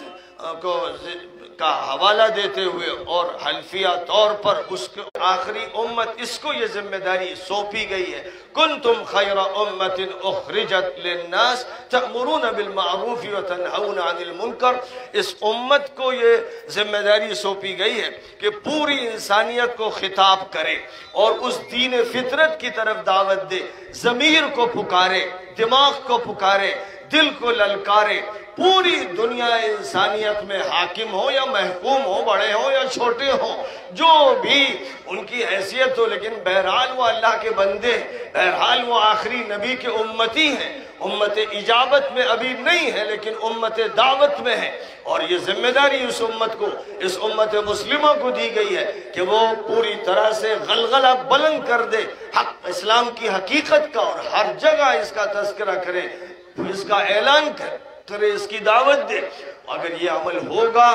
کا حوالہ دیتے ہوئے اور حلفیہ طور پر اس کے آخری امت، اس کو یہ ذمہ داری سونپی گئی ہے۔ کنتم خیر امت اخرجت للناس تأمرون بالمعروف وتنہون عن المنکر، اس امت کو یہ ذمہ داری سونپی گئی ہے کہ پوری انسانیت کو خطاب کرے اور اس دین فطرت کی طرف دعوت دے، ضمیر کو پکارے، دماغ کو پکارے، دل کو للکارے۔ پوری دنیا انسانیت میں حاکم ہو یا محکوم ہو، بڑے ہوں یا چھوٹے ہوں، جو بھی ان کی حیثیت ہو، لیکن بہرحال وہ اللہ کے بندے، بہرحال وہ آخری نبی کے امتی ہیں۔ امت اجابت میں ابھی نہیں ہے لیکن امت دعوت میں ہے، اور یہ ذمہ داری اس امت کو، اس امت مسلمہ کو دی گئی ہے کہ وہ پوری طرح سے غلغلہ بلند کر دے حق اسلام کی حقیقت کا، اور ہر جگہ اس کا تذکرہ کرے، اس کا اعلان کرے، اس کی دعوت دے۔ اگر یہ عمل ہوگا،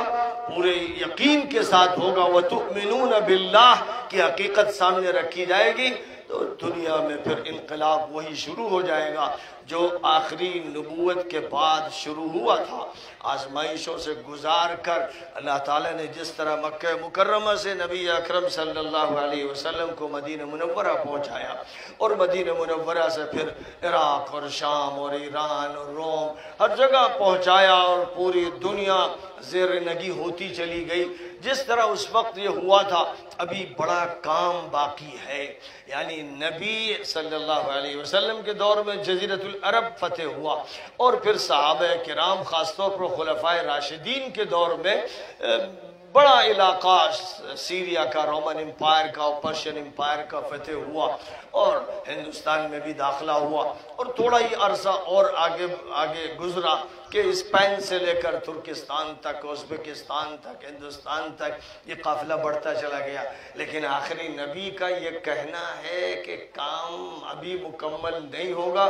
پورے یقین کے ساتھ ہوگا، وَتُؤْمِنُونَ بِاللَّهِ کی حقیقت سامنے رکھی جائے گی، تو دنیا میں پھر انقلاب وہی شروع ہو جائے گا جو آخری نبوت کے بعد شروع ہوا تھا۔ آزمائشوں سے گزار کر اللہ تعالیٰ نے جس طرح مکہ مکرمہ سے نبی اکرم صلی اللہ علیہ وسلم کو مدینہ منورہ پہنچایا، اور مدینہ منورہ سے پھر عراق اور شام اور ایران اور روم ہر جگہ پہنچایا، اور پوری دنیا زیر نگی ہوتی چلی گئی۔ جس طرح اس وقت یہ ہوا تھا، ابھی بڑا کام باقی ہے۔ یعنی نبی صلی اللہ علیہ وسلم کے دور میں جزیرۃ العرب فتح ہوا، اور پھر صحابہ کرام خاص طور پر خلفائے راشدین کے دور میں بڑا علاقہ سیریا کا، رومن امپائر کا اور پرشین امپائر کا فتح ہوا، اور ہندوستان میں بھی داخلہ ہوا، اور تھوڑا ہی عرصہ اور آگے گزرا کہ اسپین سے لے کر ترکستان تک، ازبکستان تک، ہندوستان تک یہ قافلہ بڑھتا چلا گیا۔ لیکن آخری نبی کا یہ کہنا ہے کہ کام ابھی مکمل نہیں ہوگا،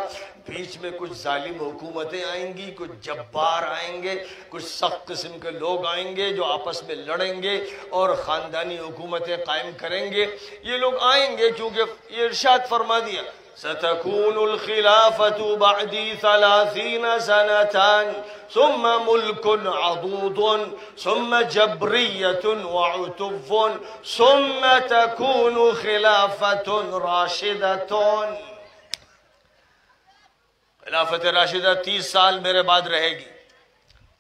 بیچ میں کچھ ظالم حکومتیں آئیں گی، کچھ جبار آئیں گے، کچھ سخت قسم کے لوگ آئیں گے جو آپس میں لڑیں گے اور خاندانی حکومتیں قائم کریں گے۔ یہ لوگ آئیں گے کیونکہ یہ ارشاد فرما دیا ستكون الخلافة بعدي 30 سنة ثم ملك عضوض ثم جبرية وعتف ثم تكون خلافة راشدة. خلافت راشدہ 30 سال میرے بعد رہے گی.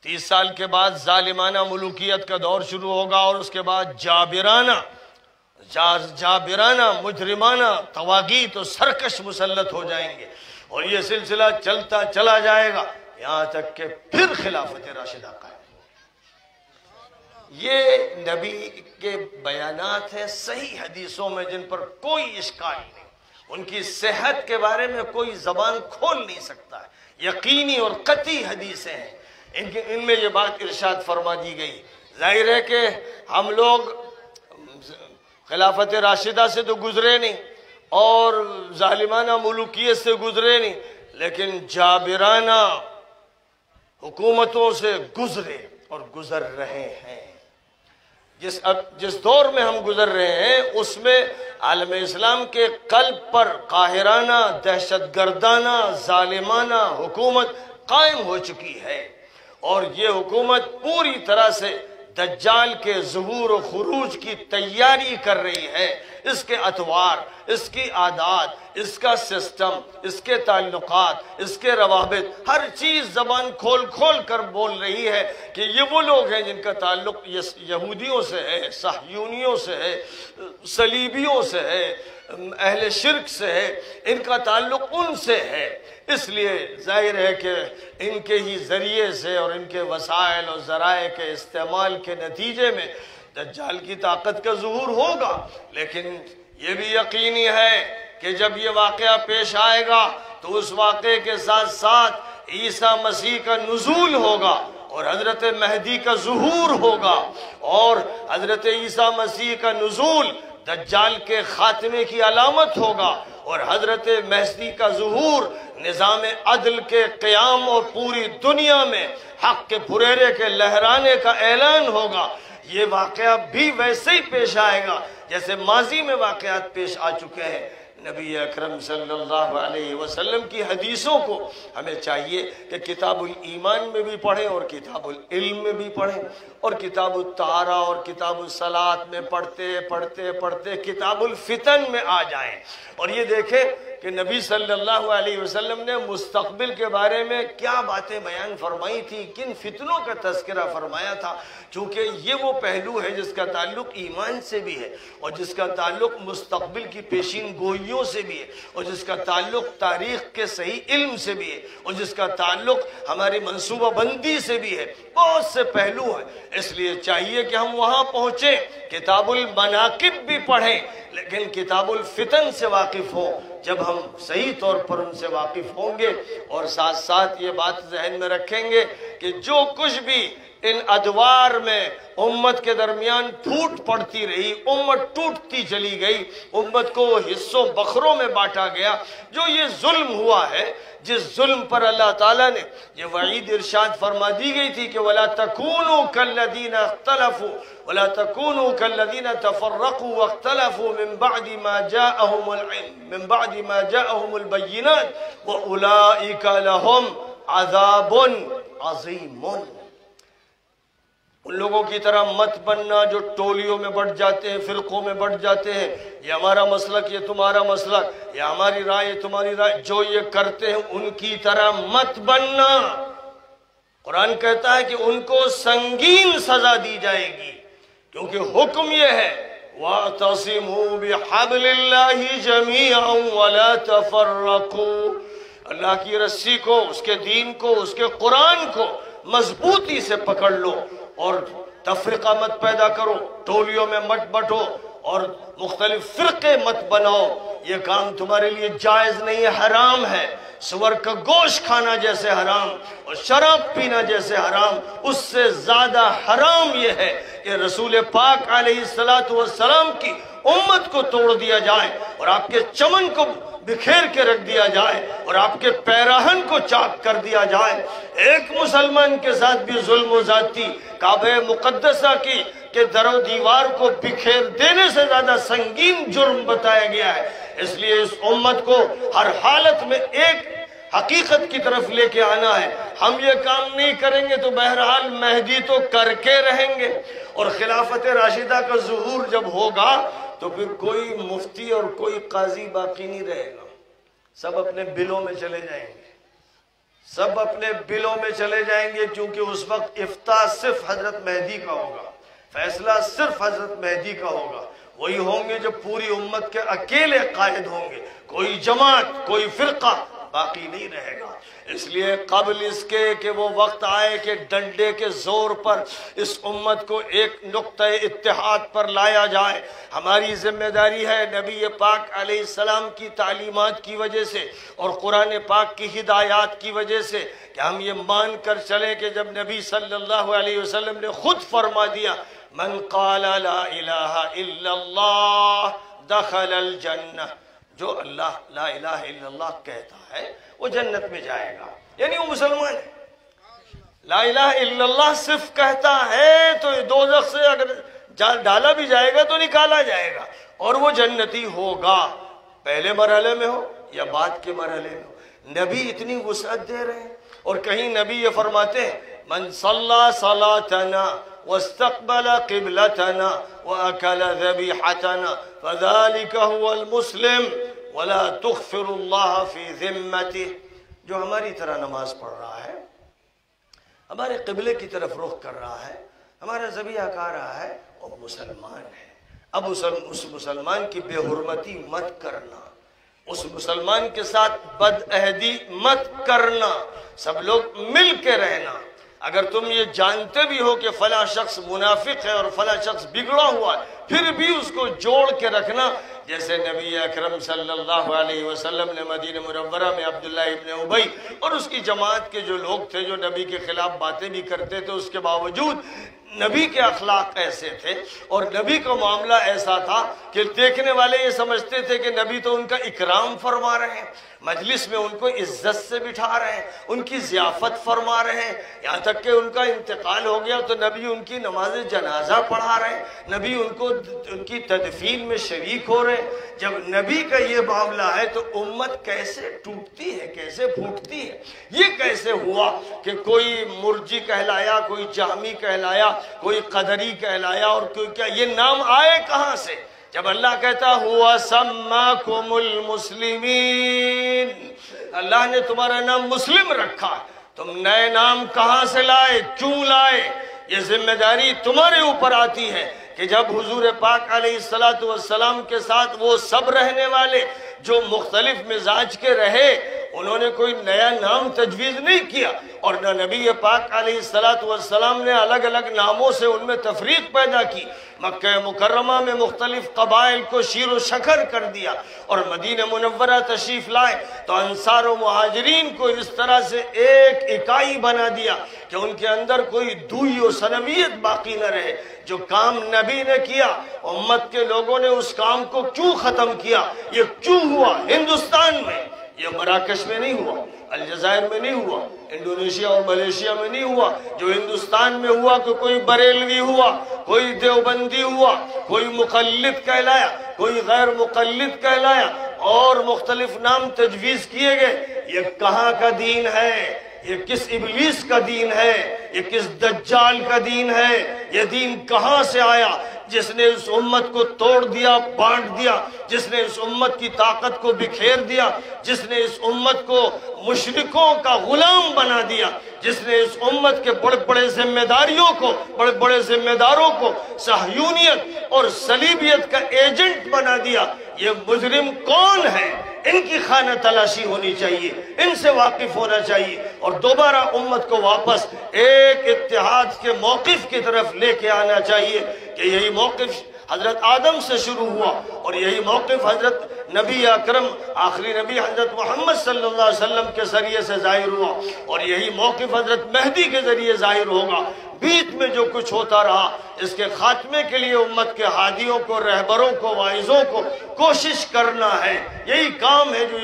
30 سال کے بعد ظالمانہ ملوکیت کا دور شروع ہوگا اور اس کے بعد جابرانہ مجرمانہ طواغیت و سرکش مسلط ہو جائیں گے اور یہ سلسلہ چلتا چلا جائے گا یہاں تک کہ پھر خلافت راشدہ قائم ہو. یہ نبی کے بیانات ہیں صحیح حدیثوں میں جن پر کوئی اشکال نہیں. ان کی صحت کے بارے میں کوئی زبان کھول نہیں سکتا ہے. یقینی اور قطعی حدیثیں ہیں. ان میں یہ بات ارشاد فرما دی گئی. ظاہر ہے کہ ہم لوگ خلافت راشدہ سے تو گزرے نہیں اور ظالمانہ ملوکیت سے گزرے نہیں، لیکن جابرانہ حکومتوں سے گزرے اور گزر رہے ہیں. جس دور میں ہم گزر رہے ہیں اس میں عالم اسلام کے قلب پر قاہرانہ دہشت گردانہ ظالمانہ حکومت قائم ہو چکی ہے اور یہ حکومت پوری طرح سے دجال کے ظہور و خروج کی تیاری کر رہی ہے. اس کے اطوار، اس کی عادات، اس کا سسٹم، اس کے تعلقات، اس کے روابط، ہر چیز زبان کھول کھول کر بول رہی ہے کہ یہ وہ لوگ ہیں جن کا تعلق یہودیوں سے ہے، صہیونیوں سے ہے، صلیبیوں سے ہے، اہل شرک سے ہے، ان کا تعلق ان سے ہے. اس لیے ظاہر ہے کہ ان کے ہی ذریعے سے اور ان کے وسائل اور ذرائع کے استعمال کے نتیجے میں دجال کی طاقت کا ظہور ہوگا. لیکن یہ بھی یقینی ہے کہ جب یہ واقعہ پیش آئے گا تو اس واقعے کے ساتھ ساتھ عیسیٰ مسیح کا نزول ہوگا اور حضرت مہدی کا ظہور ہوگا اور حضرت عیسیٰ مسیح کا نزول دجال کے خاتمے کی علامت ہوگا اور حضرت مہدی کا ظہور نظام عدل کے قیام اور پوری دنیا میں حق کے پھریرے کے لہرانے کا اعلان ہوگا. یہ واقعہ بھی ویسے ہی پیش آئے گا جیسے ماضی میں واقعات پیش آ چکے ہیں. نبی اکرم صلی اللہ علیہ وسلم کی حدیثوں کو ہمیں چاہیے کہ کتاب الایمان میں بھی پڑھیں اور کتاب العلم میں بھی پڑھیں اور کتاب الطہارہ اور کتاب الصلاۃ میں پڑھتے کتاب الفتن میں آ جائیں اور یہ دیکھیں کہ نبی صلی اللہ علیہ وسلم نے مستقبل کے بارے میں کیا باتیں بیان فرمائی تھی، کن فتنوں کا تذکرہ فرمایا تھا. چونکہ یہ وہ پہلو ہے جس کا تعلق ایمان سے بھی ہے اور جس کا تعلق مستقبل کی پیشین گوئیوں سے بھی ہے اور جس کا تعلق تاریخ کے صحیح علم سے بھی ہے اور جس کا تعلق ہماری منصوبہ بندی سے بھی ہے. بہت سے پہلو ہیں. اس لیے چاہیے کہ ہم وہاں پہنچیں، کتاب المناقب بھی پڑھیں لیکن کتاب الفتن سے واقف ہوں. جب ہم صحیح طور پر ان سے واقف ہوں گے اور ساتھ ساتھ یہ بات ذہن میں رکھیں گے کہ جو کچھ بھی ان ادوار میں امت کے درمیان پھوٹ پڑتی رہی، امت ٹوٹتی چلی گئی، امت کو حصوں بخروں میں بانٹا گیا، جو یہ ظلم ہوا ہے، جس ظلم پر اللہ تعالیٰ نے یہ وعید ارشاد فرما دی گئی تھی کہ وَلَا تَكُونُوا كَالَّذِينَ اخْتَلَفُوا وَلَا تَكُونُوا كَالَّذِينَ تَفَرَّقُوا وَاخْتَلَفُوا مِن بَعْدِ مَا جَاءَهُمُ الْبَيِّنَاتُ وَأُولَئِكَ لَهُمْ عَذَابٌ عَظِيمٌ. ان لوگوں کی طرح مت بننا جو ٹولیوں میں بٹ جاتے ہیں، فرقوں میں بٹ جاتے ہیں، یہ ہمارا مسلک، یہ تمہارا مسلک، یہ ہماری رائے، یہ تمہاری رائے، جو یہ کرتے ہیں ان کی طرح مت بننا. قرآن کہتا ہے کہ ان کو سنگین سزا دی جائے گی کیونکہ حکم یہ ہے وَاعْتَصِمُوا بِحَبْلِ اللَّهِ جَمِيعًا وَلَا تَفَرَّقُوا. اللہ کی رسی کو، اس کے دین کو، اس کے قرآن کو مضبوطی سے پکڑ لو اور تفرقہ مت پیدا کرو، ٹولیوں میں مت بٹو اور مختلف فرقے مت بناؤ. یہ کام تمہارے لیے جائز نہیں ہے، حرام ہے. سور کا گوشت کھانا جیسے حرام اور شراب پینا جیسے حرام، اس سے زیادہ حرام یہ ہے کہ رسول پاک علیہ السلام کی امت کو توڑ دیا جائے اور آپ کے چمن کو بکھیر کے رکھ دیا جائے اور آپ کے پیراہن کو چاک کر دیا جائے. ایک مسلمان کے ساتھ بھی ظلم و زیادتی، کعبہ مقدسہ کی کہ در و دیوار کو بکھیر دینے سے زیادہ سنگین جرم بتایا گیا ہے۔ اس لیے اس امت کو ہر حالت میں ایک حقیقت کی طرف لے کے آنا ہے۔ ہم یہ کام نہیں کریں گے تو بہرحال مہدی تو کر کے رہیں گے، اور خلافت راشدہ کا ظہور جب ہوگا تو پھر کوئی مفتی اور کوئی قاضی باقی نہیں رہے گا، سب اپنے بلوں میں چلے جائیں گے، سب اپنے بلوں میں چلے جائیں گے، کیونکہ اس وقت افتاء صرف حضرت مہدی کا ہوگا، فیصلہ صرف حضرت مہدی کا ہوگا۔ وہی ہوں گے جو پوری امت کے اکیلے قائد ہوں گے، کوئی جماعت کوئی فرقہ باقی نہیں رہے گا۔ اس لیے قبل اس کے کہ وہ وقت آئے کہ ڈنڈے کے زور پر اس امت کو ایک نقطہ اتحاد پر لایا جائے، ہماری ذمہ داری ہے نبی پاک علیہ السلام کی تعلیمات کی وجہ سے اور قرآن پاک کی ہدایات کی وجہ سے کہ ہم یہ مان کر چلیں کہ جب نبی صلی اللہ علیہ وسلم نے خود فرما دیا من قال لا الہ الا اللہ دخل الجنہ، جو اللہ لا الہ الا اللہ کہتا ہے وہ جنت میں جائے گا، یعنی وہ مسلمان ہے۔ لا الہ الا اللہ صرف کہتا ہے تو دوزخ سے اگر ڈالا بھی جائے گا تو نکالا جائے گا، اور وہ جنتی ہوگا، پہلے مرحلے میں ہو یا بعد کے مرحلے میں ہو۔ نبی اتنی وسعت دے رہے ہیں، اور کہیں نبی یہ فرماتے ہیں من صلی صلاتنا واستقبل قبلتنا وأكل ذبيحتنا فذلك هو المسلم ولا تغفر الله في ذمته، جو ہماری طرح نماز پڑھ رہا ہے، ہمارے قبلے کی طرف رخ کر رہا ہے، ہمارا ذبیحہ کھا رہا ہے، وہ مسلمان ہے۔ اب اس مسلمان کی بے حرمتی مت کرنا، اس مسلمان کے ساتھ بد عہدی مت کرنا، سب لوگ مل کے رہنا۔ اگر تم یہ جانتے بھی ہو کہ فلاں شخص منافق ہے اور فلاں شخص بگڑا ہوا ہے، پھر بھی اس کو جوڑ کے رکھنا، جیسے نبی اکرم صلی اللہ علیہ وسلم نے مدینہ منورہ میں عبداللہ ابن ابی اور اس کی جماعت کے جو لوگ تھے جو نبی کے خلاف باتیں بھی کرتے تھے، اس کے باوجود نبی کے اخلاق ایسے تھے اور نبی کا معاملہ ایسا تھا کہ دیکھنے والے یہ سمجھتے تھے کہ نبی تو ان کا اکرام فرما رہے ہیں، مجلس میں ان کو عزت سے بٹھا رہے ہیں، ان کی ضیافت فرما رہے ہیں، یہاں تک کہ ان کا انتقال ہو گیا تو نبی ان کی نماز جنازہ پڑھا رہے ہیں، نبی ان کی تدفین میں شریک ہو رہے ہیں۔ جب نبی کا یہ معاملہ ہے تو امت کیسے ٹوٹتی ہے، کیسے پھوٹتی ہے؟ یہ کیسے ہوا کہ کوئی مرجی کہلایا، کوئی جہمی کہلایا، کوئی قدری کہلایا، اور کوئی کیا، یہ نام آئے کہاں سے؟ جب اللہ کہتا ہوا سماکم المسلمین، اللہ نے تمہارا نام مسلم رکھا، تم نئے نام کہاں سے لائے، کیوں لائے؟ یہ ذمہ داری تمہارے اوپر آتی ہے کہ جب حضور پاک علیہ السلام کے ساتھ وہ سب رہنے والے جو مختلف مزاج کے رہے، انہوں نے کوئی نیا نام تجویز نہیں کیا، اور نہ نبی پاک علیہ السلام نے الگ الگ ناموں سے ان میں تفریق پیدا کی۔ مکہ مکرمہ میں مختلف قبائل کو شیر و شکر کر دیا، اور مدینہ منورہ تشریف لائے تو انصار و مہاجرین کو اس طرح سے ایک اکائی بنا دیا کہ ان کے اندر کوئی دوئی و سنویت باقی نہ رہے۔ جو کام نبی نے کیا، امت کے لوگوں نے اس کام کو کیوں ختم کیا؟ یہ کیوں ہوا ہندوستان میں؟ یہ مراکش میں نہیں ہوا، الجزائر میں نہیں ہوا، انڈونیشیا اور ملیشیا میں نہیں ہوا۔ جو ہندوستان میں ہوا کہ کوئی بریلوی ہوا، کوئی دیوبندی ہوا، کوئی مقلد کہلایا، کوئی غیر مقلد کہلایا، اور مختلف نام تجویز کیے گئے۔ یہ کہاں کا دین ہے؟ یہ کس ابلیس کا دین ہے؟ یہ کس دجال کا دین ہے؟ یہ دین کہاں سے آیا جس نے اس امت کو توڑ دیا، بانٹ دیا، جس نے اس امت کی طاقت کو بکھیر دیا، جس نے اس امت کو مشرکوں کا غلام بنا دیا، جس نے اس امت کے بڑے بڑے ذمہ داریوں کو، بڑے بڑے ذمہ داروں کو صہیونیت اور صلیبیت کا ایجنٹ بنا دیا؟ یہ مجرم کون ہے؟ ان کی خانہ تلاشی ہونی چاہیے، ان سے واقف ہونا چاہیے، اور دوبارہ امت کو واپس ایک اتحاد کے موقف کی طرف لے کے آنا چاہیے کہ یہی موقف حضرت آدم سے شروع ہوا، اور یہی موقف حضرت نبی اکرم آخری نبی حضرت محمد صلی اللہ علیہ وسلم کے ذریعے سے ظاہر ہوا، اور یہی موقف حضرت مہدی کے ذریعے ظاہر ہوگا۔ بیچ میں جو کچھ ہوتا رہا، اس کے خاتمے کے لیے امت کے ہادیوں کو، رہبروں کو، واعظوں کو کوشش کرنا ہے۔ یہی کام ہے جو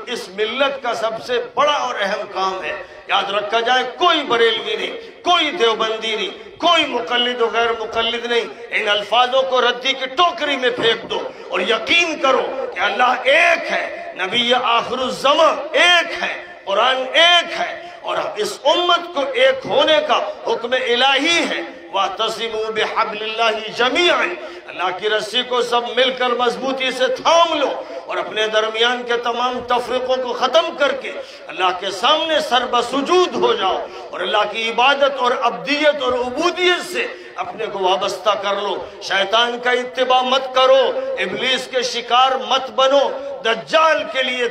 اس ملت کا سب سے بڑا اور اہم کام ہے۔ یاد رکھا جائے کوئی بریلوی نہیں، کوئی دیوبندی نہیں، کوئی مقلد و غیر مقلد نہیں، ان الفاظوں کو ردی کی ٹوکری میں پھینک دو اور یقین کرو کہ اللہ ایک ہے، نبی آخر الزمان ایک ہے، قرآن ایک ہے، اور اس امت کو ایک ہونے کا حکم الہی ہے۔ وَاعْتَصِمُوا بِحَبْلِ اللَّهِ جَمِيعًا، اللہ کی رسی کو سب مل کر مضبوطی سے تھام لو اور اپنے درمیان کے تمام تفرقوں کو ختم کر کے اللہ کے سامنے سر بسجود ہو جاؤ اور اللہ کی عبادت اور عبدیت اور عبودیت سے اپنے کو وابستہ کر لو۔ شیطان کا اتباع مت کرو، ابلیس کے شکار مت بنو، دجال کے لیے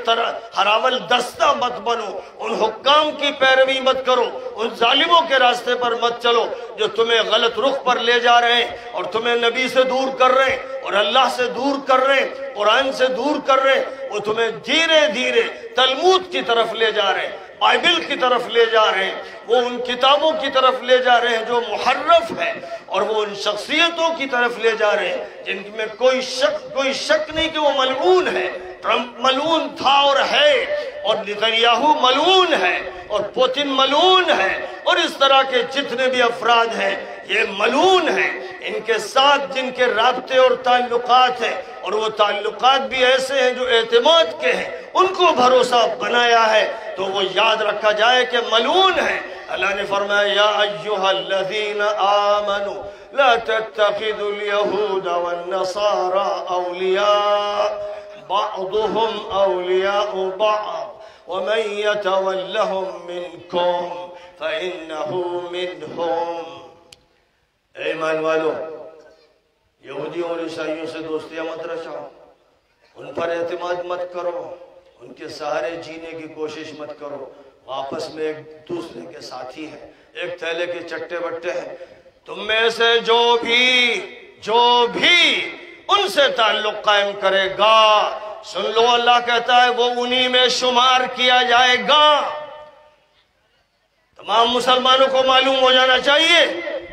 ہراول دستہ مت بنو، ان حکام کی پیروی مت کرو، ان ظالموں کے راستے پر مت چلو جو تمہیں غلط رخ پر لے جا رہے ہیں اور تمہیں نبی سے دور کر رہے ہیں اور اللہ سے دور کر رہے ہیں، قرآن سے دور کر رہے ہیں۔ وہ تمہیں دھیرے دھیرے تلمود کی طرف لے جا رہے ہیں، بائبل کی طرف لے جا رہے ہیں، وہ ان کتابوں کی طرف لے جا رہے ہیں جو محرف ہے، اور وہ ان شخصیتوں کی طرف لے جا رہے ہیں جن میں کوئی شک نہیں کہ وہ ملعون ہے۔ ٹرمپ ملعون تھا اور ہے، اور نتنیاہو ملعون ہے، اور پوتن ملعون ہے، اور اس طرح کے جتنے بھی افراد ہیں یہ ملعون ہیں۔ ان کے ساتھ جن کے رابطے اور تعلقات ہیں، اور وہ تعلقات بھی ایسے ہیں جو اعتماد کے ہیں، ان کو بھروسہ بنایا ہے، تو وہ یاد رکھا جائے کہ ملعون ہے۔ اللہ نے فرمایا یا ایھا الذین آمنوا لا تتخذوا اليہود والنصارى اولیاء بعضهم اولیاء بعض ومن يتولهم منکم فإنه منهم۔ اے ایمان والو، یہودیوں اور عیسائیوں سے دوستیاں مت رچاؤ، ان پر اعتماد مت کرو، ان کے سہارے جینے کی کوشش مت کرو، آپس میں ایک دوسرے کے ساتھی ہیں، ایک تھیلے کے چٹے بٹے ہیں۔ تم میں سے جو بھی ان سے تعلق قائم کرے گا، سن لو اللہ کہتا ہے وہ انہی میں شمار کیا جائے گا۔ تمام مسلمانوں کو معلوم ہو جانا چاہیے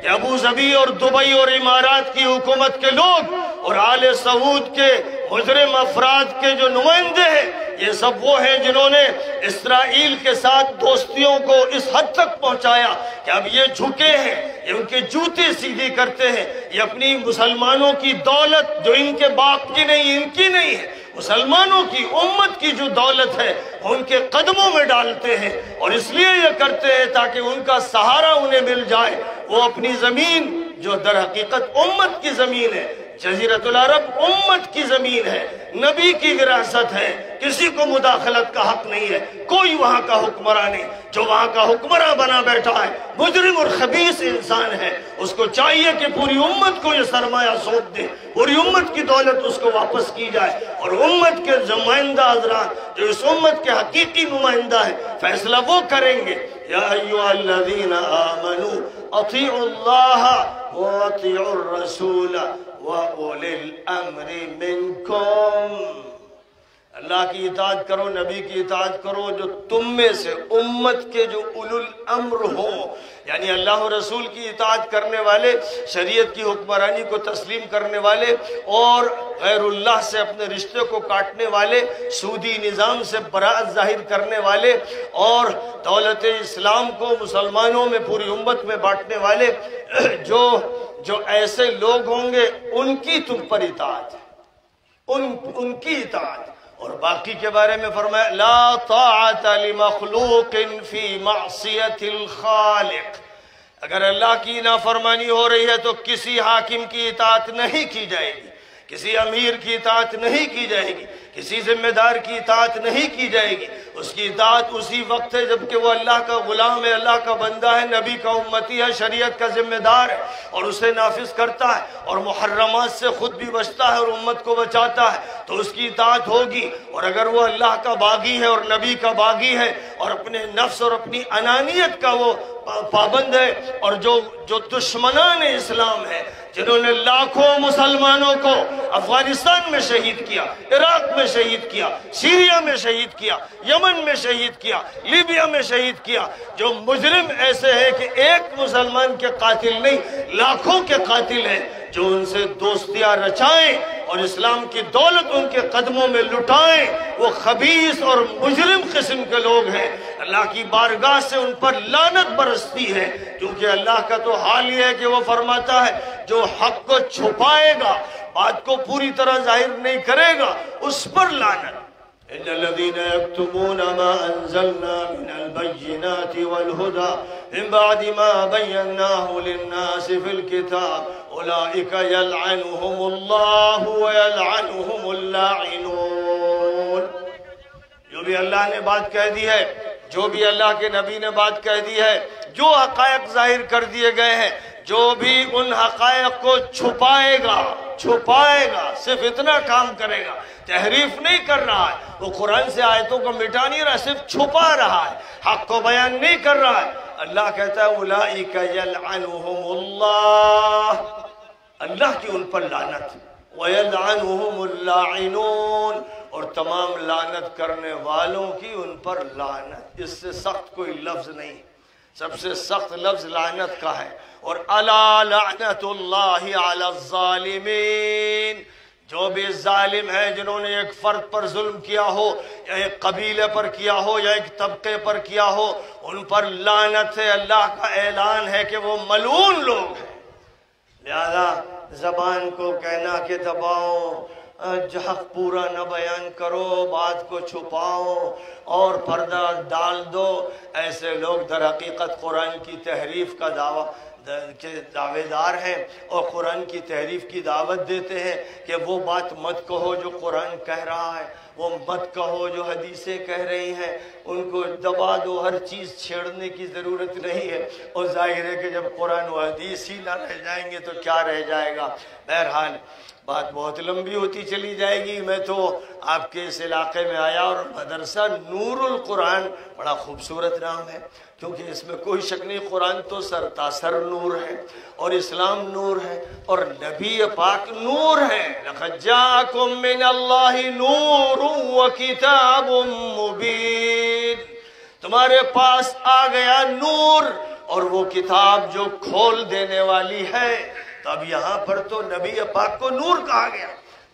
کہ ابو ظبی اور دبئی اور امارات کی حکومت کے لوگ اور آل سعود کے مجرم افراد کے جو نمائندے ہیں، یہ سب وہ ہیں جنہوں نے اسرائیل کے ساتھ دوستیوں کو اس حد تک پہنچایا کہ اب یہ جھکے ہیں، یہ ان کے جوتے سیدھی کرتے ہیں، یہ اپنی مسلمانوں کی دولت جو ان کے باپ کی نہیں، ان کی نہیں ہے، مسلمانوں کی امت کی جو دولت ہے وہ ان کے قدموں میں ڈالتے ہیں، اور اس لیے یہ کرتے ہیں تاکہ ان کا سہارا انہیں مل جائے۔ وہ اپنی زمین جو در حقیقت امت کی زمین ہے، جزیرۃ العرب امت کی زمین ہے، نبی کی وراثت ہے، کسی کو مداخلت کا حق نہیں ہے، کوئی وہاں کا حکمراں نہیں۔ جو وہاں کا حکمراں بنا بیٹھا ہے مجرم اور خبیث انسان ہے، اس کو چاہیے کہ پوری امت کو یہ سرمایہ سونپ دے، پوری امت کی دولت اس کو واپس کی جائے، اور امت کے نمائندہ حضرات جو اس امت کے حقیقی نمائندہ ہیں فیصلہ وہ کریں گے۔ یا ایھا الذین آمنوا اطیعوا اللہ واطیعوا الرسول وَأُولِي الْأَمْرِ مِنْكُمْ۔ اللہ کی اطاعت کرو، نبی کی اطاعت کرو، جو تم میں سے امت کے جو اولو الامر ہوں، یعنی اللہ و رسول کی اطاعت کرنے والے، شریعت کی حکمرانی کو تسلیم کرنے والے، اور غیر اللہ سے اپنے رشتے کو کاٹنے والے، سودی نظام سے براءت ظاہر کرنے والے، اور دولت اسلام کو مسلمانوں میں پوری امت میں بانٹنے والے، جو ایسے لوگ ہوں گے ان کی تم پر اطاعت، ان کی اطاعت۔ اور باقی کے بارے میں فرمایا لا طاعت لمخلوق فی معصیت الخالق۔ اگر اللہ کی نافرمانی ہو رہی ہے تو کسی حاکم کی اطاعت نہیں کی جائے گی، کسی امیر کی اطاعت نہیں کی جائے گی، کسی ذمہ دار کی اطاعت نہیں کی جائے گی۔ اس کی اطاعت اسی وقت ہے جبکہ وہ اللہ کا غلام ہے، اللہ کا بندہ ہے، نبی کا امتی ہے، شریعت کا ذمہ دار ہے، اور اسے نافذ کرتا ہے، اور محرمات سے خود بھی بچتا ہے اور امت کو بچاتا ہے، تو اس کی اطاعت ہوگی۔ اور اگر وہ اللہ کا باغی ہے اور نبی کا باغی ہے اور اپنے نفس اور اپنی انانیت کا وہ پابند ہے، اور جو دشمنان اسلام ہے، جنہوں نے لاکھوں مسلمانوں کو افغانستان میں شہید کیا، عراق میں شہید کیا، سیریا میں شہید کیا، یمن میں شہید کیا، لیبیا میں شہید کیا، جو مجرم ایسے ہیں کہ ایک مسلمان کے قاتل نہیں لاکھوں کے قاتل ہیں، جو ان سے دوستیاں رچائیں اور اسلام کی دولت ان کے قدموں میں لٹائیں، وہ خبیث اور مجرم قسم کے لوگ ہیں۔ اللہ کی بارگاہ سے ان پر لعنت برستی ہے، کیونکہ اللہ کا تو حال یہ ہے کہ وہ فرماتا ہے جو حق کو چھپائے گا، بات کو پوری طرح ظاہر نہیں کرے گا، اس پر لعنت۔ إن الذين يكتمون ما أنزلنا من البينات والهدى من بعد ما بيناه للناس في الكتاب أولئك يلعنهم الله ويلعنهم اللاعنون۔ جو بھی اللہ نے بات کہہ دی ہے، جو بھی اللہ کے نبی نے بات کہہ دی ہے، جو حقائق ظاہر کر دیے گئے ہیں، جو بھی ان حقائق کو چھپائے گا، صرف اتنا کام کرے گا، تحریف نہیں کر رہا ہے، وہ قرآن سے آیتوں کو مٹا نہیں رہا، صرف چھپا رہا ہے، حق کو بیان نہیں کر رہا ہے۔ اللہ کہتا ہے اولئک یلعنہم اللہ، اللہ کی ان پر لعنت، ویلعنہم اللاعنون، اور تمام لعنت کرنے والوں کی ان پر لعنت۔ اس سے سخت کوئی لفظ نہیں، سب سے سخت لفظ لعنت کا ہے۔ اور الا لعنت اللہ علی الظالمین، جو بھی ظالم ہیں جنہوں نے ایک فرد پر ظلم کیا ہو، یا ایک قبیلے پر کیا ہو، یا ایک طبقے پر کیا ہو، ان پر لعنت ہے۔ اللہ کا اعلان ہے کہ وہ ملعون لوگ ہیں۔ لہذا زبان کو کہنا کہ دباؤ، حق پورا نہ بیان کرو، بات کو چھپاؤ اور پردہ ڈال دو، ایسے لوگ در حقیقت قرآن کی تحریف کا دعوے دار ہیں، اور قرآن کی تحریف کی دعوت دیتے ہیں کہ وہ بات مت کہو جو قرآن کہہ رہا ہے، وہ مت کہو جو حدیثیں کہہ رہی ہیں، ان کو دبا دو، ہر چیز چھیڑنے کی ضرورت نہیں ہے۔ اور ظاہر ہے کہ جب قرآن و حدیث ہی نہ رہ جائیں گے تو کیا رہ جائے گا۔ بہرحال بات بہت لمبی ہوتی چلی جائے گی۔ میں تو آپ کے اس علاقے میں آیا، اور مدرسہ نور القرآن بڑا خوبصورت نام ہے، کیونکہ اس میں کوئی شک نہیں، قرآن تو سرتاسر نور ہے، اور اسلام نور ہے، اور نبی پاک نور ہے۔ لَقَدْ جَاءَكُم مِّنَ اللَّهِ نُورٌ وَكِتَابٌ مُّبِينٌ، تمہارے پاس آ گیا نور اور وہ کتاب جو کھول دینے والی ہے۔ تو اب یہاں پر تو نبی پاک کو نور کہا گیا،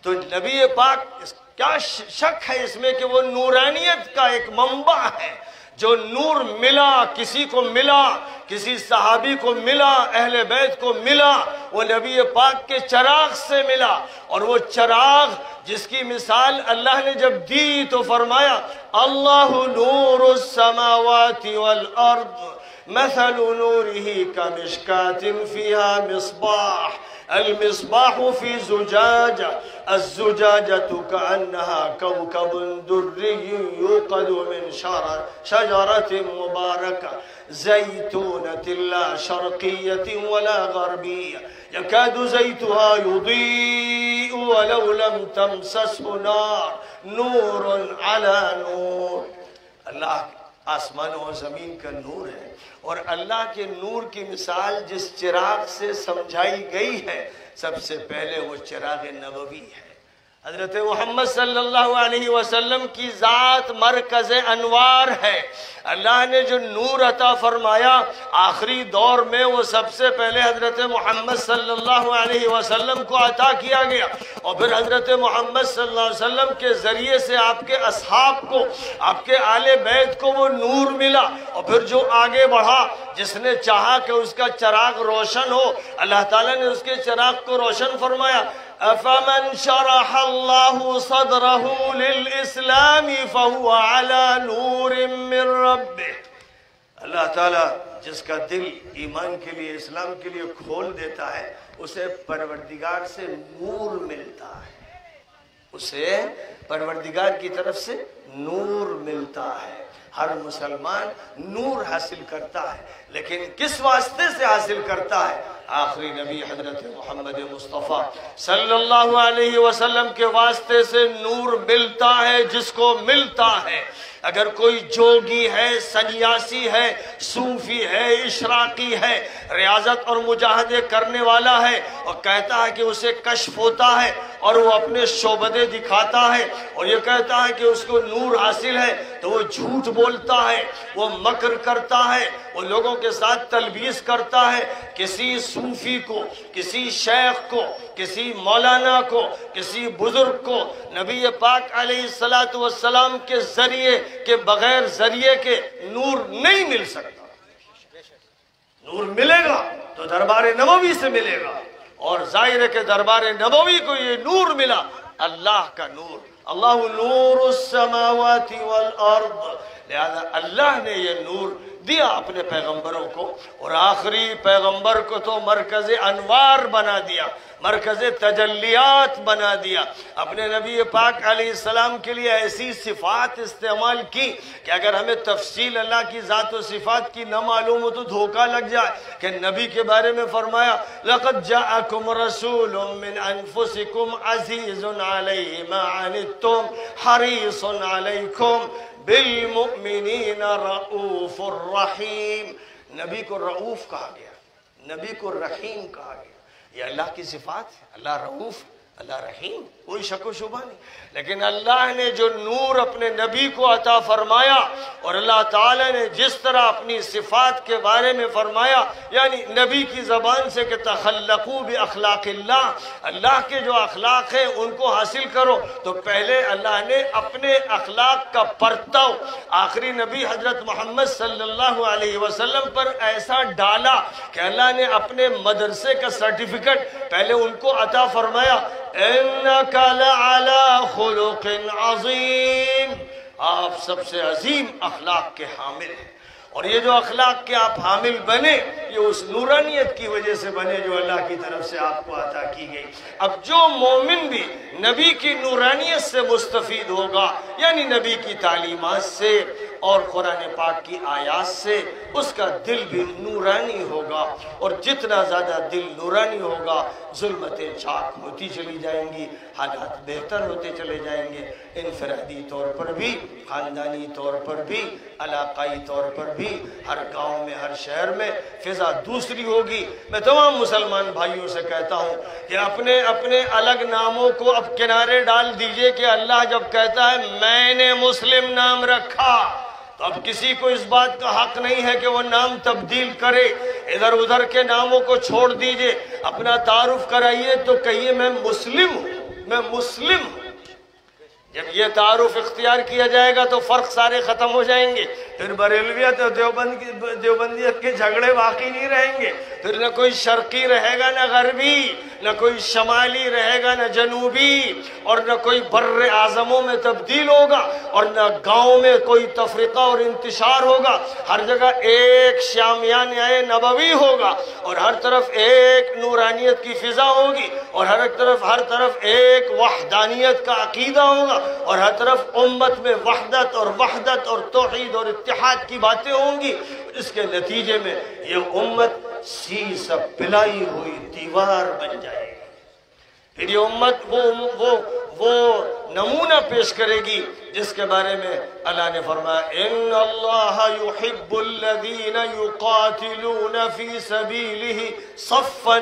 تو نبی پاک کیا شک ہے اس میں کہ وہ نورانیت کا ایک منبع ہے۔ جو نور ملا، کسی کو ملا، کسی صحابی کو ملا، اہل بیت کو ملا، وہ نبی پاک کے چراغ سے ملا۔ اور وہ چراغ جس کی مثال اللہ نے جب دی تو فرمایا اللہ نور السماوات والارض مثل نوره كمشكاة فيها مصباح المصباح في زجاجة الزجاجة كأنها كوكب دري يوقد من شجرة مباركة زيتونة لا شرقية ولا غربية يكاد زيتها يضيء ولو لم تمسسه نار نور على نور۔ اللہ آسمان و زمین کا نور ہے، اور اللہ کے نور کی مثال جس چراغ سے سمجھائی گئی ہے، سب سے پہلے وہ چراغ نبوی ہے۔ حضرت محمد صلی اللہ علیہ وسلم کی ذات مرکز انوار ہے۔ اللہ نے جو نور عطا فرمایا آخری دور میں، وہ سب سے پہلے حضرت محمد صلی اللہ علیہ وسلم کو عطا کیا گیا، اور پھر حضرت محمد صلی اللہ علیہ وسلم کے ذریعے سے آپ کے اصحاب کو، آپ کے آل بیت کو وہ نور ملا، اور پھر جو آگے بڑھا، جس نے چاہا کہ اس کا چراغ روشن ہو، اللہ تعالیٰ نے اس کے چراغ کو روشن فرمایا۔ أَفَمَنْ شَرَحَ اللَّهُ صَدْرَهُ لِلْإِسْلَامِ فَهُوَ عَلَى نُورٍ مِّن رَبِّهِ، اللہ تعالیٰ جس کا دل ایمان کے لیے، اسلام کے لیے کھول دیتا ہے، اسے پروردگار سے نور ملتا ہے، اسے پروردگار کی طرف سے نور ملتا ہے۔ ہر مسلمان نور حاصل کرتا ہے، لیکن کس واسطے سے حاصل کرتا ہے؟ آخری نبی حضرت محمد مصطفیٰ صلی اللہ علیہ وسلم کے واسطے سے نور ملتا ہے، جس کو ملتا ہے۔ اگر کوئی جوگی ہے، سنیاسی ہے، صوفی ہے، اشراقی ہے، ریاضت اور مجاہدے کرنے والا ہے اور کہتا ہے کہ اسے کشف ہوتا ہے اور وہ اپنے شعبدے دکھاتا ہے اور یہ کہتا ہے کہ اس کو نور حاصل ہے، تو وہ جھوٹ بولتا ہے، وہ مکر کرتا ہے، وہ لوگوں کے ساتھ تلبیس کرتا ہے۔ کسی صوفی کو، کسی شیخ کو، کسی مولانا کو، کسی بزرگ کو نبی پاک علیہ السلام کے ذریعے کے بغیر ذریعے کے نور نہیں مل سکتا۔ نور ملے گا تو دربار نبوی سے ملے گا، اور ظاہر ہے کہ دربار نبوی کو یہ نور ملا، اللہ کا نور۔ اللہ نور السماوات والارض، لہذا اللہ نے یہ نور دیا اپنے پیغمبروں کو، اور آخری پیغمبر کو تو مرکز انوار بنا دیا، مرکز تجلیات بنا دیا۔ اپنے نبی پاک علیہ السلام کے لیے ایسی صفات استعمال کی کہ اگر ہمیں تفصیل اللہ کی ذات و صفات کی نہ معلوم ہو تو دھوکہ لگ جائے کہ نبی کے بارے میں فرمایا لَقَدْ جَاءَكُمْ رَسُولٌ مِّنْ أَنفُسِكُمْ عَزِيزٌ عَلَيْهِ مَا عَنِتُّمْ حَرِيصٌ عَلَيْكُمْ بالمؤمنین رؤوف الرحیم۔ نبی کو رؤوف کہا گیا، نبی کو رحیم کہا گیا۔ یہ اللہ کی صفات ہے، اللہ رؤوف، اللہ رحیم، کوئی شک و شبہ نہیں۔ لیکن اللہ نے جو نور اپنے نبی کو عطا فرمایا اور اللہ تعالیٰ نے جس طرح اپنی صفات کے بارے میں فرمایا، یعنی نبی کی زبان سے کہ تخلقوا باخلاق اللہ، اللہ کے جو اخلاق ہیں ان کو حاصل کرو، تو پہلے اللہ نے اپنے اخلاق کا پرتو آخری نبی حضرت محمد صلی اللہ علیہ وسلم پر ایسا ڈالا کہ اللہ نے اپنے مدرسے کا سرٹیفکیٹ پہلے ان کو عطا فرمایا، اِنَّكَ لَعَلَىٰ خُلُقٍ عَظِيمٍ، آپ سب سے عظیم اخلاق کے حامل ہیں۔ اور یہ جو اخلاق کے آپ حامل بنے یہ اس نورانیت کی وجہ سے بنے جو اللہ کی طرف سے آپ کو عطا کی گئی۔ اب جو مومن بھی نبی کی نورانیت سے مستفید ہوگا، یعنی نبی کی تعلیمات سے اور قرآن پاک کی آیات سے، اس کا دل بھی نورانی ہوگا، اور جتنا زیادہ دل نورانی ہوگا ظلمتیں چاک ہوتی چلی جائیں گی، حالات بہتر ہوتے چلے جائیں گے، انفرادی طور پر بھی، خاندانی طور پر بھی، علاقائی طور پر بھی، ہر گاؤں میں، ہر شہر میں فضا دوسری ہوگی۔ میں تمام مسلمان بھائیوں سے کہتا ہوں کہ اپنے اپنے الگ ناموں کو اب کنارے ڈال دیجئے کہ اللہ جب کہتا ہے میں نے مسلم نام رکھا، تو اب کسی کو اس بات کا حق نہیں ہے کہ وہ نام تبدیل کرے، ادھر ادھر کے ناموں کو چھوڑ دیجئے، اپنا تعارف کرائیے تو کہیے میں مسلم ہوں، میں مسلم ہوں۔ جب یہ تعارف اختیار کیا جائے گا تو فرق سارے ختم ہو جائیں گے، پھر بریلویت اور دیوبندیت کے جھگڑے باقی نہیں رہیں گے، پھر نہ کوئی شرقی رہے گا نہ غربی، نہ کوئی شمالی رہے گا نہ جنوبی، اور نہ کوئی بر اعظموں میں تبدیل ہوگا، اور نہ گاؤں میں کوئی تفرقہ اور انتشار ہوگا، ہر جگہ ایک شامیانہ نبوی ہوگا، اور ہر طرف ایک نورانیت کی فضا ہوگی، اور ہر طرف ایک وحدانیت کا عقیدہ ہوگا، اور ہر طرف امت میں وحدت اور توحید اور اتحاد کی باتیں ہوں گی۔ اس کے نتیجے میں یہ امت سیسہ پلائی ہوئی دیوار بن جائے گی۔ پھر یہ امت وہ نمونہ پیش کرے گی جس کے بارے میں اللہ نے فرمایا ان اللہ یحب الذین یقاتلون فی سبیلہ صفا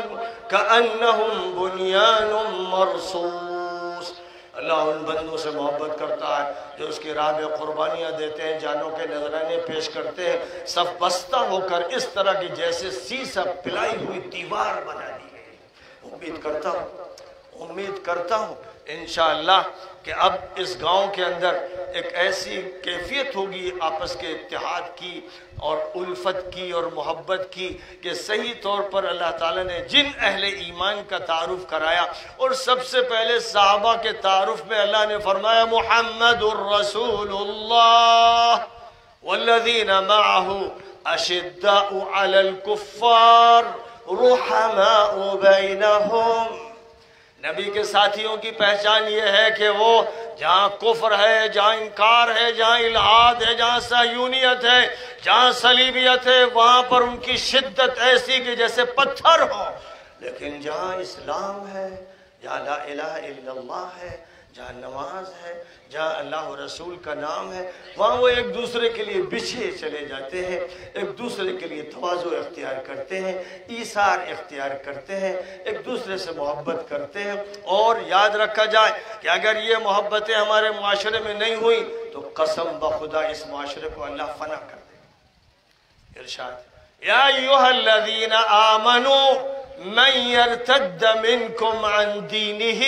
کأنہم بنیان مرصوص۔ اللہ ان بندوں سے محبت کرتا ہے جو اس کی راہ میں قربانیاں دیتے ہیں، جانوں کے نذرانے پیش کرتے ہیں، صف بستہ ہو کر اس طرح کی جیسے سیسہ پلائی ہوئی دیوار بنا دی گئی۔ امید کرتا ہوں انشاءاللہ کہ اب اس گاؤں کے اندر ایک ایسی کیفیت ہوگی آپس کے اتحاد کی اور الفت کی اور محبت کی کہ صحیح طور پر اللہ تعالیٰ نے جن اہل ایمان کا تعارف کرایا، اور سب سے پہلے صحابہ کے تعارف میں اللہ نے فرمایا محمد الرسول اللہ والذین معہ اشداء علی الکفار رحماء بینہم۔ نبی کے ساتھیوں کی پہچان یہ ہے کہ وہ جہاں کفر ہے، جہاں انکار ہے، جہاں الحاد ہے، جہاں صہیونیت ہے، جہاں صلیبیت ہے، وہاں پر ان کی شدت ایسی کہ جیسے پتھر ہو، لیکن جہاں اسلام ہے، جہاں لا الہ الا اللہ ہے، جہاں نماز ہے، جہاں اللہ و رسول کا نام ہے، وہاں وہ ایک دوسرے کے لیے بچھے چلے جاتے ہیں، ایک دوسرے کے لیے تواضع اختیار کرتے ہیں، ایثار اختیار کرتے ہیں، ایک دوسرے سے محبت کرتے ہیں۔ اور یاد رکھا جائے کہ اگر یہ محبتیں ہمارے معاشرے میں نہیں ہوئی تو قسم بخدا اس معاشرے کو اللہ فنا کر دے۔ ارشاد یا ایھا الذین آمنوا من يرتد منكم عن دينه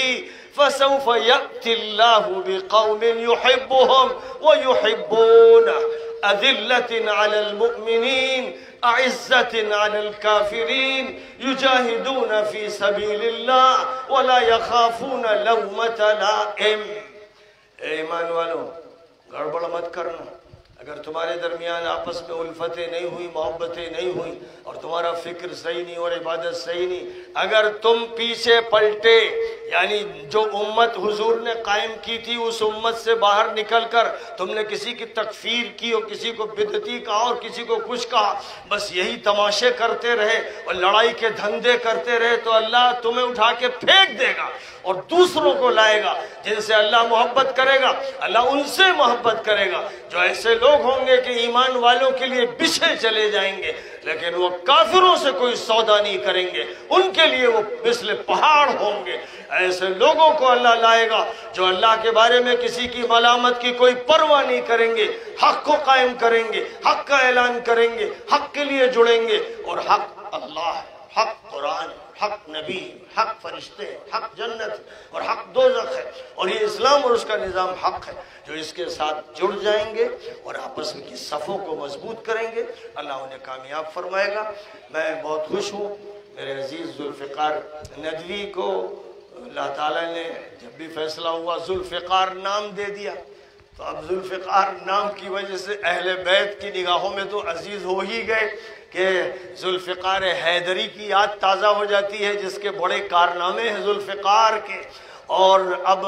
فسوف يأتي الله بقوم يحبهم ويحبونه أذلة على المؤمنين أعزة على الكافرين يجاهدون في سبيل الله ولا يخافون لومة لائم۔ اے ایمان والو، گڑبڑ مت کرنا۔ اگر تمہارے درمیان آپس میں الفتیں نہیں ہوئی، محبتیں نہیں ہوئی، اور تمہارا فکر صحیح نہیں اور عبادت صحیح نہیں، اگر تم پیچھے پلٹے، یعنی جو امت حضور نے قائم کی تھی اس امت سے باہر نکل کر تم نے کسی کی تکفیر کی اور کسی کو بدعتی کہا اور کسی کو کچھ کہا، بس یہی تماشے کرتے رہے اور لڑائی کے دھندے کرتے رہے، تو اللہ تمہیں اٹھا کے پھینک دے گا اور دوسروں کو لائے گا جن سے اللہ محبت کرے گا۔ اللہ ان سے محبت کرے گا جو ایسے لوگ ہوں گے کہ ایمان والوں کے لیے بچھے چلے جائیں گے، لیکن وہ کافروں سے کوئی سودا نہیں کریں گے، ان کے لیے وہ مثل پہاڑ ہوں گے۔ ایسے لوگوں کو اللہ لائے گا جو اللہ کے بارے میں کسی کی ملامت کی کوئی پرواہ نہیں کریں گے، حق کو قائم کریں گے، حق کا اعلان کریں گے، حق کے لیے جڑیں گے، اور حق اللہ ہے، حق قرآن، حق نبی، حق فرشتے، حق جنت اور حق دوزخ ہے، اور یہ اسلام اور اس کا نظام حق ہے۔ جو اس کے ساتھ جڑ جائیں گے اور آپس کی صفوں کو مضبوط کریں گے، اللہ انہیں کامیاب فرمائے گا۔ میں بہت خوش ہوں میرے عزیز ذوالفقار ندوی کو اللہ تعالیٰ نے جب بھی فیصلہ ہوا ذوالفقار نام دے دیا، تو اب ذوالفقار نام کی وجہ سے اہل بیت کی نگاہوں میں تو عزیز ہو ہی گئے کہ ذوالفقار حیدری کی یاد تازہ ہو جاتی ہے جس کے بڑے کارنامے ہیں ذوالفقار کے۔ اور اب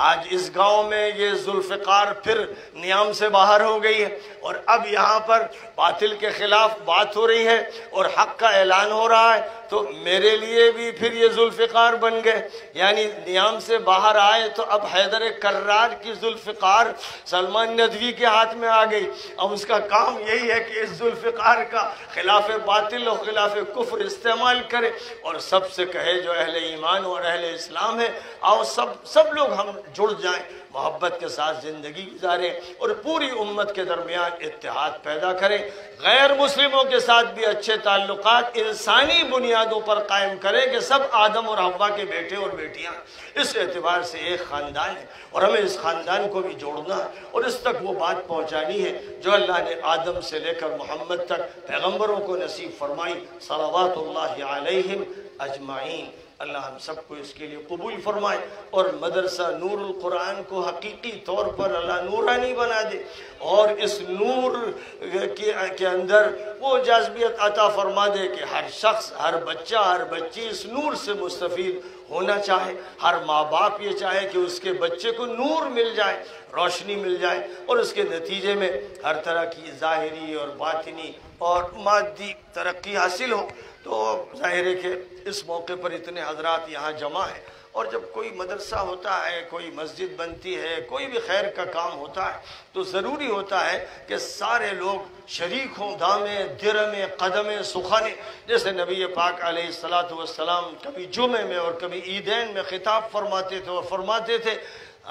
آج اس گاؤں میں یہ ذوالفقار پھر نیام سے باہر ہو گئی ہے، اور اب یہاں پر باطل کے خلاف بات ہو رہی ہے اور حق کا اعلان ہو رہا ہے، تو میرے لیے بھی پھر یہ ذوالفقار بن گئے، یعنی نیام سے باہر آئے تو اب حیدر کرار کی ذوالفقار سلمان ندوی کے ہاتھ میں آ گئی۔ اب اس کا کام یہی ہے کہ اس ذوالفقار کا خلاف باطل اور خلاف کفر استعمال کرے اور سب سے کہے جو اہل ایمان اور اہل اسلام ہے، آؤ سب لوگ ہم جڑ جائیں، محبت کے ساتھ زندگی گزاریں اور پوری امت کے درمیان اتحاد پیدا کریں، غیر مسلموں کے ساتھ بھی اچھے تعلقات انسانی بنیادوں پر قائم کریں کہ سب آدم اور حوا کے بیٹے اور بیٹیاں اس اعتبار سے ایک خاندان ہے، اور ہمیں اس خاندان کو بھی جوڑنا ہے اور اس تک وہ بات پہنچانی ہے جو اللہ نے آدم سے لے کر محمد تک پیغمبروں کو نصیب فرمائی صلوات اللہ علیہم اجمعین۔ اللہ ہم سب کو اس کے لیے قبول فرمائے اور مدرسہ نور القرآن کو حقیقی طور پر اللہ نورانی بنا دے، اور اس نور کے اندر وہ جاذبیت عطا فرما دے کہ ہر شخص، ہر بچہ، ہر بچی اس نور سے مستفید ہونا چاہے، ہر ماں باپ یہ چاہے کہ اس کے بچے کو نور مل جائے، روشنی مل جائے، اور اس کے نتیجے میں ہر طرح کی ظاہری اور باطنی اور مادی ترقی حاصل ہو۔ تو ظاہر ہے کہ اس موقع پر اتنے حضرات یہاں جمع ہیں، اور جب کوئی مدرسہ ہوتا ہے، کوئی مسجد بنتی ہے، کوئی بھی خیر کا کام ہوتا ہے تو ضروری ہوتا ہے کہ سارے لوگ شریک ہوں، دامیں درمیں قدمیں سخنیں، جیسے نبی پاک علیہ السلام کبھی جمعے میں اور کبھی عیدین میں خطاب فرماتے تھے اور فرماتے تھے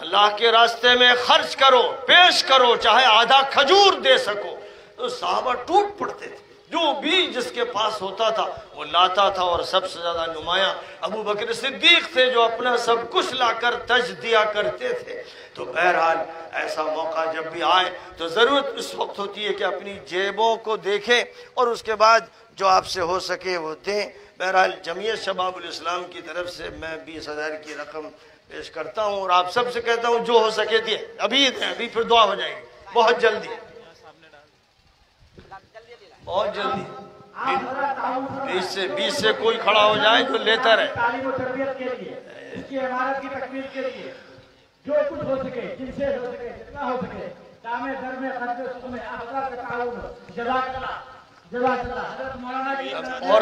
اللہ کے راستے میں خرچ کرو، پیش کرو، چاہے آدھا کھجور دے سکو۔ تو صحابہ ٹوٹ پڑتے تھے، جو بھی جس کے پاس ہوتا تھا وہ لاتا تھا، اور سب سے زیادہ نمایاں ابو بکر صدیق تھے جو اپنا سب کچھ لا کر تج دیا کرتے تھے۔ تو بہرحال ایسا موقع جب بھی آئے تو ضرورت اس وقت ہوتی ہے کہ اپنی جیبوں کو دیکھیں اور اس کے بعد جو آپ سے ہو سکے وہ دیں۔ بہرحال جمعیت شباب الاسلام کی طرف سے میں 20,000 کی رقم پیش کرتا ہوں، اور آپ سب سے کہتا ہوں جو ہو سکے دیں، ابھی دیں، ابھی پھر دعا ہو جائے گی بہت جلدی، بہت جلدی۔ 20 سے کوئی کھڑا ہو جائے تو لیتا رہے۔ تعلیم و تربیت کے لیے، اس کی عمارت کی تکمیل کے لیے جو کچھ ہو سکے، جن سے ہو سکے، جتنا ہو سکے، کام در میں خرچ سکھ میں آپ کا تعاون، جزاک اللہ۔ جزاک اللہ حضرت مولانا کی اور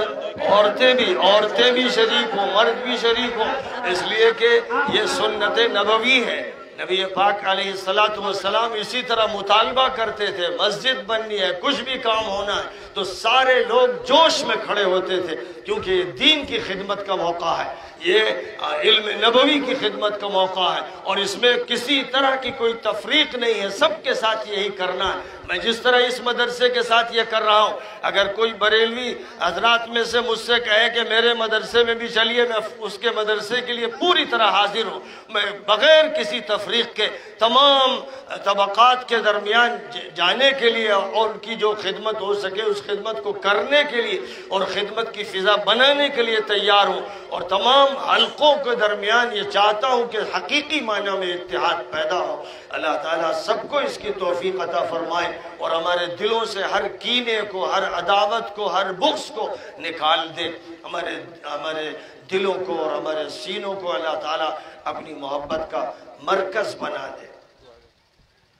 عورتیں بھی شریک ہوں، مرد بھی شریک ہوں، اس لیے کہ یہ سنت نبوی ہے۔ نبی پاک علیہ السلام اسی طرح مطالبہ کرتے تھے، مسجد بننی ہے، کچھ بھی کام ہونا ہے تو سارے لوگ جوش میں کھڑے ہوتے تھے، کیونکہ یہ دین کی خدمت کا موقع ہے، یہ علم نبوی کی خدمت کا موقع ہے، اور اس میں کسی طرح کی کوئی تفریق نہیں ہے، سب کے ساتھ یہی کرنا ہے۔ میں جس طرح اس مدرسے کے ساتھ یہ کر رہا ہوں، اگر کوئی بریلوی حضرات میں سے مجھ سے کہے کہ میرے مدرسے میں بھی چلیے، میں اس کے مدرسے کے لیے پوری طرح حاضر ہوں، میں بغیر کسی تفریق کے تمام طبقات کے درمیان جانے کے لیے اور ان کی جو خدمت ہو سکے اس خدمت کو کرنے کے لیے اور خدمت کی فضا بنانے کے لیے تیار ہوں، اور تمام حلقوں کے درمیان یہ چاہتا ہوں کہ حقیقی معنی میں اتحاد پیدا ہو۔ اللہ تعالیٰ سب کو اس کی توفیق عطا فرمائے اور ہمارے دلوں سے ہر کینے کو، ہر عداوت کو، ہر بغض کو نکال دے، ہمارے دلوں کو اور ہمارے سینوں کو اللہ تعالیٰ اپنی محبت کا مرکز بنا دے۔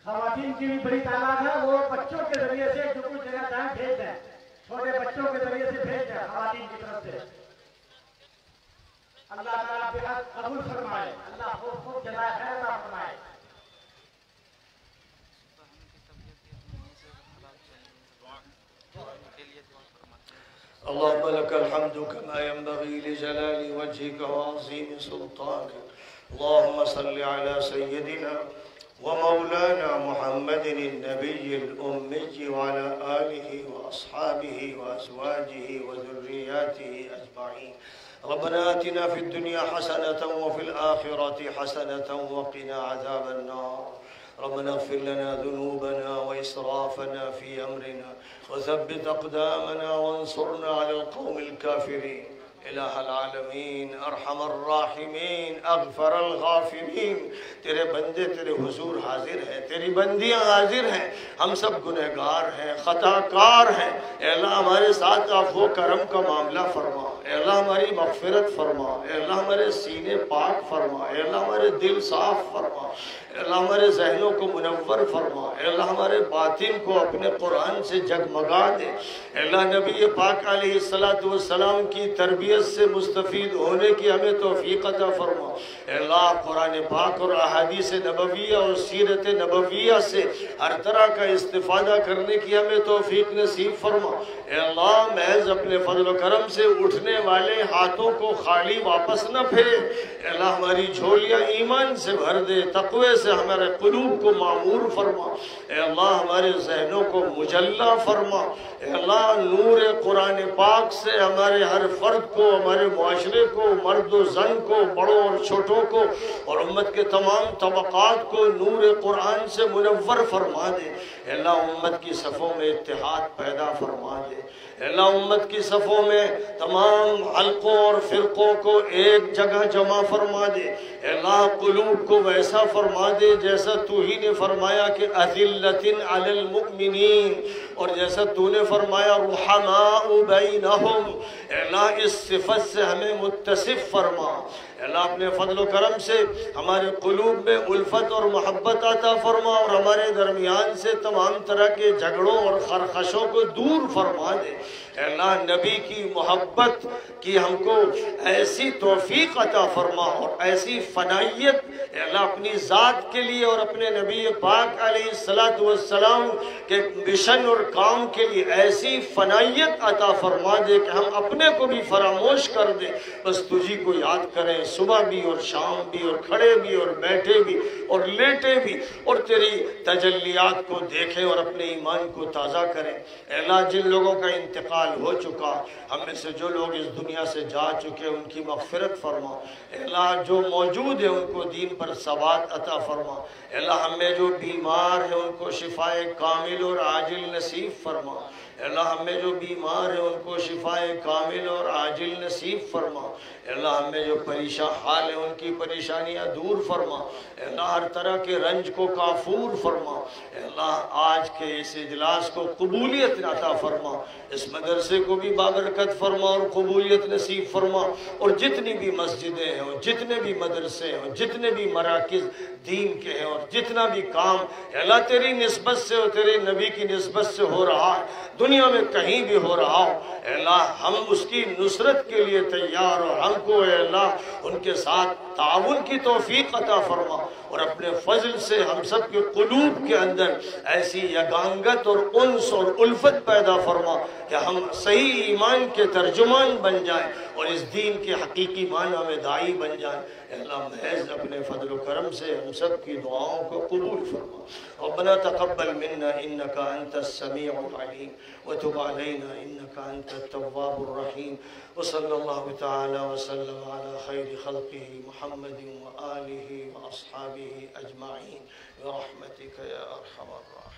خواتین کی بھی بڑی تعداد ہے، وہ بچوں کے ذریعے سے جو کچھ دینا چاہیں بھیج دیں، چھوٹے بچوں کے ذریعے سے بھیج دیں خواتین کی طرف سے۔ اللہ تعالیٰ بے حد قبول فرمائے، اللہ خوب جزائے خیر عطا فرمائے۔ اللهم لك الحمد كما ينبغي لجلال وجهك وعظيم سلطانك، اللهم صل على سيدنا ومولانا محمد النبي الأمي وعلى آله وأصحابه وأزواجه وذرياته أجمعين. ربنا آتنا في الدنيا حسنة وفي الآخرة حسنة وقنا عذاب النار. ربنا اغفر لنا ذنوبنا وإسرافنا في أمرنا وثبت أقدامنا وانصرنا على القوم الكافرين. الہ العالمین، ارحم الراحمین، اغفر الغافرین، تیرے بندے تیرے حضور حاضر ہیں، تیری بندیاں حاضر ہیں، ہم سب گنہگار ہیں، خطا کار ہیں۔ اے اللہ ہمارے ساتھ عفو و کرم کا معاملہ فرما، اے اللہ ہماری مغفرت فرما، اے اللہ ہمارے سینے پاک فرما، اے اللہ ہمارے دل صاف فرما، اے اللہ ہمارے ذہنوں کو منور فرما، اے اللہ ہمارے باطن کو اپنے قرآن سے جگمگا دے، اے اللہ نبی پاک علیہ السلام کی تربیت سے مستفید ہونے کی ہمیں توفیق عطا فرما، اے اللہ قرآن پاک اور احادیث نبویہ اور سیرت نبویہ سے ہر طرح کا استفادہ کرنے کی ہمیں توفیق نصیب فرما، اے اللہ محض اپنے فضل و کرم سے اٹھنے والے ہاتھوں کو خالی واپس نہ پھیرے، اے اللہ ہماری جھولیاں ایمان سے بھر دے، تقوی سے ہمارے قلوب کو معمور فرما، اے اللہ ہمارے ذہنوں کو مجلہ فرما، اے اللہ نور قرآن پاک سے ہمارے ہر فرد کو، ہمارے معاشرے کو، مرد و زن کو، بڑوں اور چھوٹوں کو اور امت کے تمام طبقات کو نور قرآن سے منور فرما دے، اے اللہ امت کی صفوں میں اتحاد پیدا فرما دے، اے اللہ امت کی صفوں میں تمام حلقوں اور فرقوں کو ایک جگہ جمع فرما دے، اے اللہ قلوب کو ویسا فرما دے جیسا تو ہی نے فرمایا کہ اذلۃ علی المؤمنین، اور جیسا تو نے فرمایا رحماء بینہم، اے اللہ اس صفت سے ہمیں متصف فرما، اے اللہ اپنے فضل و کرم سے ہمارے قلوب میں الفت اور محبت عطا فرما اور ہمارے درمیان سے تمام طرح کے جھگڑوں اور خرخشوں کو دور فرما دے، اے اللہ نبی کی محبت کی ہم کو ایسی توفیق عطا فرما اور ایسی فنائیت، اے اللہ اپنی ذات کے لیے اور اپنے نبی پاک علیہ السلام کے مشن اور کام کے لیے ایسی فنائیت عطا فرما دے کہ ہم اپنے کو بھی فراموش کر دیں، بس تجھی کو یاد کریں صبح بھی اور شام بھی اور کھڑے بھی اور بیٹھے بھی اور لیٹے بھی، اور تیری تجلیات کو دیکھیں اور اپنے ایمان کو تازہ کریں۔ اے اللہ جن لوگوں کا انتقال ہو چکا، ہم میں سے جو لوگ اس دنیا سے جا چکے ان کی مغفرت فرما، اے اللہ جو موجود ہیں ان کو دین پر ثبات عطا فرما، اے اللہ ہم میں جو بیمار ہیں ان کو شفائے کامل اور عاجل نصیب فرما، اے اللہ ہم میں جو بیمار ہیں ان کو شفائے کامل اور عاجل نصیب فرما، اے اللہ ہم میں جو پریشان حال ہیں ان کی پریشانیاں دور فرما، اے اللہ ہر طرح کے رنج کو کافور فرما، اے اللہ آج کے اس اجلاس کو قبولیت عطا فرما، اس مدرسے کو بھی بابرکت فرما اور قبولیت نصیب فرما، اور جتنی بھی مسجدیں ہیں اور جتنے بھی مدرسے ہیں اور جتنے بھی مراکز دین کے ہیں اور جتنا بھی کام اے اللہ تیری نسبت سے اور تیرے نبی کی نسبت سے ہو رہا ہے، دنیا میں کہیں بھی ہو رہا ہو، اے اللہ ہم اس کی نصرت کے لیے تیار، اور ہم کو اے اللہ ان کے ساتھ تعاون کی توفیق عطا فرما، اور اپنے فضل سے ہم سب کے قلوب کے اندر ایسی یگانگت اور انس اور الفت پیدا فرما کہ ہم صحیح ایمان کے ترجمان بن جائیں اور اس دین کے حقیقی معنی میں داعی بن جائیں۔ اے اللہ محض اپنے فضل و کرم سے ہم سب کی دعاؤں کو قبول فرما۔ ربنا تقبل منا انك انت السميع العليم وتب علينا انك انت التواب الرحيم، وصلى الله تعالى وسلم على خير خلقه محمد وآله وأصحابه أجمعين برحمتك يا أرحم الراحمين۔